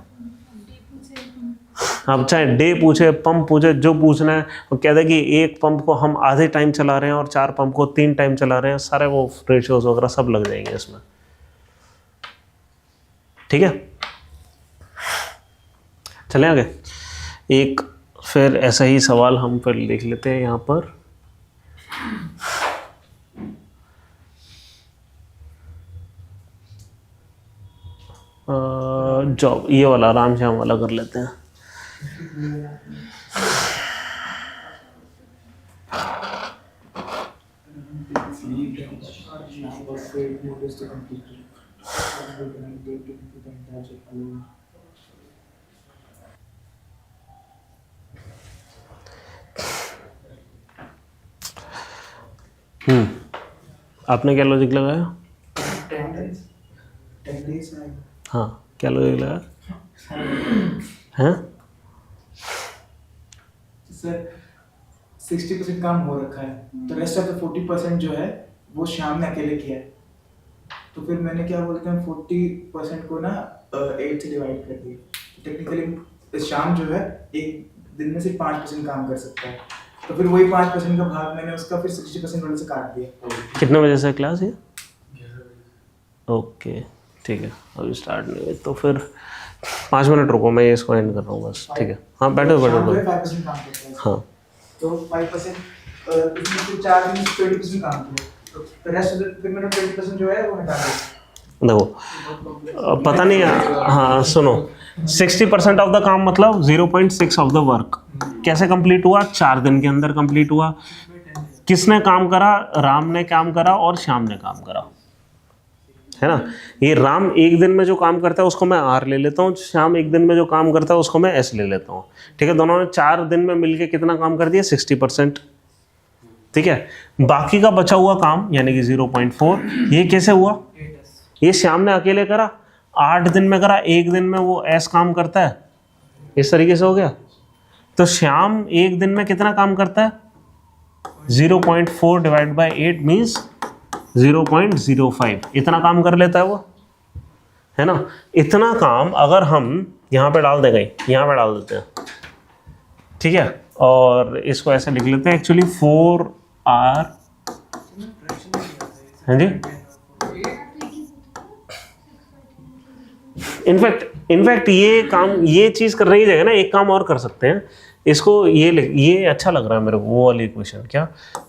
अब चाहे डे पूछे, पंप पूछे, जो पूछना है, वो कहते हैं कि एक पंप को हम आधे टाइम चला रहे हैं और 4 पंप को 3 टाइम चला रहे हैं, सारे वो रेशियोज वगैरह सब लग जाएंगे इसमें, ठीक है। चलें आगे। एक फिर ऐसा ही सवाल हम फिर लिख लेते हैं यहाँ पर। जॉब, ये वाला आराम से हम वाला कर लेते हैं। Sham was 8 meters to complete it. And we can get into the entire circle. आपने क्या लॉजिक लगाया? 10 days and हाँ, क्या लॉजिक लगाया हैं? सर 60% काम हो रखा है, तो रेस्ट ऑफ द 40% जो है वो शाम ने अकेले किया है। तो फिर मैंने क्या बोलते हैं 40% को ना 8 से डिवाइड कर दिया। टेक्निकली शाम जो है एक दिन में सिर्फ 5% काम कर सकता है, तो फिर वही 5% का भाग मैंने उसका फिर 60% वाले से काट दिया। कितने बजे से क्लास है? ओके ठीक है, अभी स्टार्ट नहीं हुई तो फिर 5 मिनट रुको, मैं ये इसको एंड कर रहा हूँ बस। ठीक है, हाँ बैठो बैठो शाम को बैठो। 5% काम करता है, हाँ तो 5% इसमें फिर 4 दिन 20% काम किया, तो रेस्ट फिर मैंने 20% जो है वो हटा दिया। देखो पता नहीं है, हाँ सुनो, 60% ऑफ द काम मतलब 0.6 ऑफ द वर्क कैसे कंप्लीट हुआ? 4 दिन के अंदर कंप्लीट हुआ। किसने काम करा? राम ने काम करा और श्याम ने काम करा, है ना। ये राम एक दिन में जो काम करता है उसको मैं आर ले लेता हूँ, श्याम एक दिन में जो काम करता है उसको मैं एस ले लेता हूँ। ठीक है, दोनों ने 4 दिन में मिलके कितना काम कर दिया? 60%। ठीक है, बाकी का बचा हुआ काम यानी कि 0.4 ये कैसे हुआ? ये श्याम ने अकेले करा, 8 दिन में करा, एक दिन में वो एस काम करता है, इस तरीके से हो गया। तो श्याम एक दिन में कितना काम करता है? 0.4 डिवाइड बाई 8 मीन्स 0.05, इतना काम कर लेता है वो, है ना। इतना काम अगर हम यहाँ पे डाल देंगे, यहाँ पे डाल देते हैं, ठीक है, और इसको ऐसे लिख लेते हैं एक्चुअली 4R, हाँ जी। इनफैक्ट ये काम, ये चीज़ करने की जगह ना एक काम और कर सकते हैं, इसको ये अच्छा लग रहा है मेरे को, वो वाली इक्वेशन क्या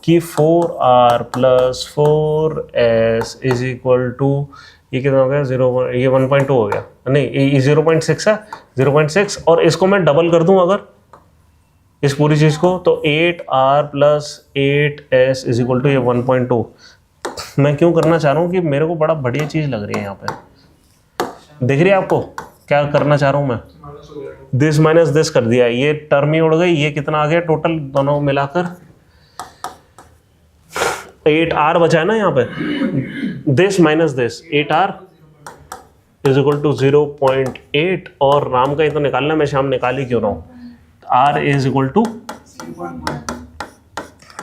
कि 4R + 4S is equal to, ये कितना हो गया? 0, ये 1.2 हो गया, नहीं ये 0.6 है, 0.6, और इसको मैं डबल कर दूं अगर इस पूरी चीज़ को, तो 8R + 8S is equal to ये 1.2। मैं क्यों करना चाह रहा हूँ कि मेरे को बड़ा बढ़िया चीज़ लग रही है यहाँ पे, दिख रही है आपको क्या करना चाह रहा हूँ मैं? दिस माइनस दिस कर दिया, ये टर्म ही उड़ गई, ये कितना आ गया टोटल दोनों मिलाकर? 8R बचा है ना यहाँ पे, this minus this, 8R is equal to 0.8, और राम का ही तो निकालना, मैं शाम निकाल ही क्यों रहा हूँ? R is equal to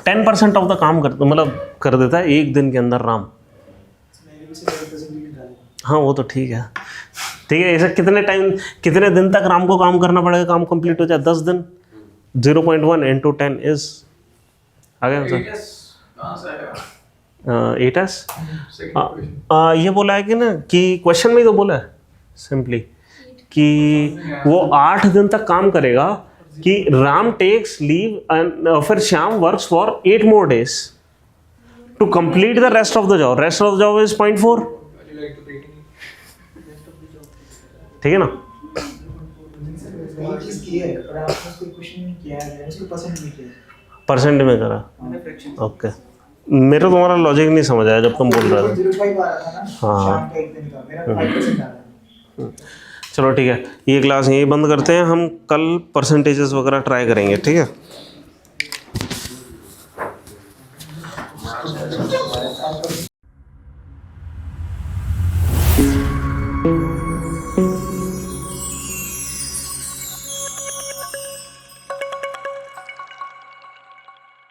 10% of the काम कर देता है एक दिन के अंदर राम। हाँ वो तो ठीक है, ठीक है। ऐसा कितने दिन तक राम को काम करना पड़ेगा, काम कंप्लीट हो जाए? 10 दिन। 0.1 × 10 इज आ गया आंसर, 8S। ये बोला है कि ना कि क्वेश्चन में ही तो बोला है सिंपली कि वो 8 दिन तक काम करेगा, कि राम टेक्स लीव एंड फिर Shyam works for 8 more days to complete the rest of the job. Rest of the job is 0.4, ठीक है ना। परसेंट में करा, ओके। मेरे को तुम्हारा लॉजिक नहीं समझ आया जब तुम बोल रहे थे। हाँ चलो ठीक है, ये क्लास यही बंद करते हैं, हम कल परसेंटेजेस वगैरह ट्राई करेंगे, ठीक है।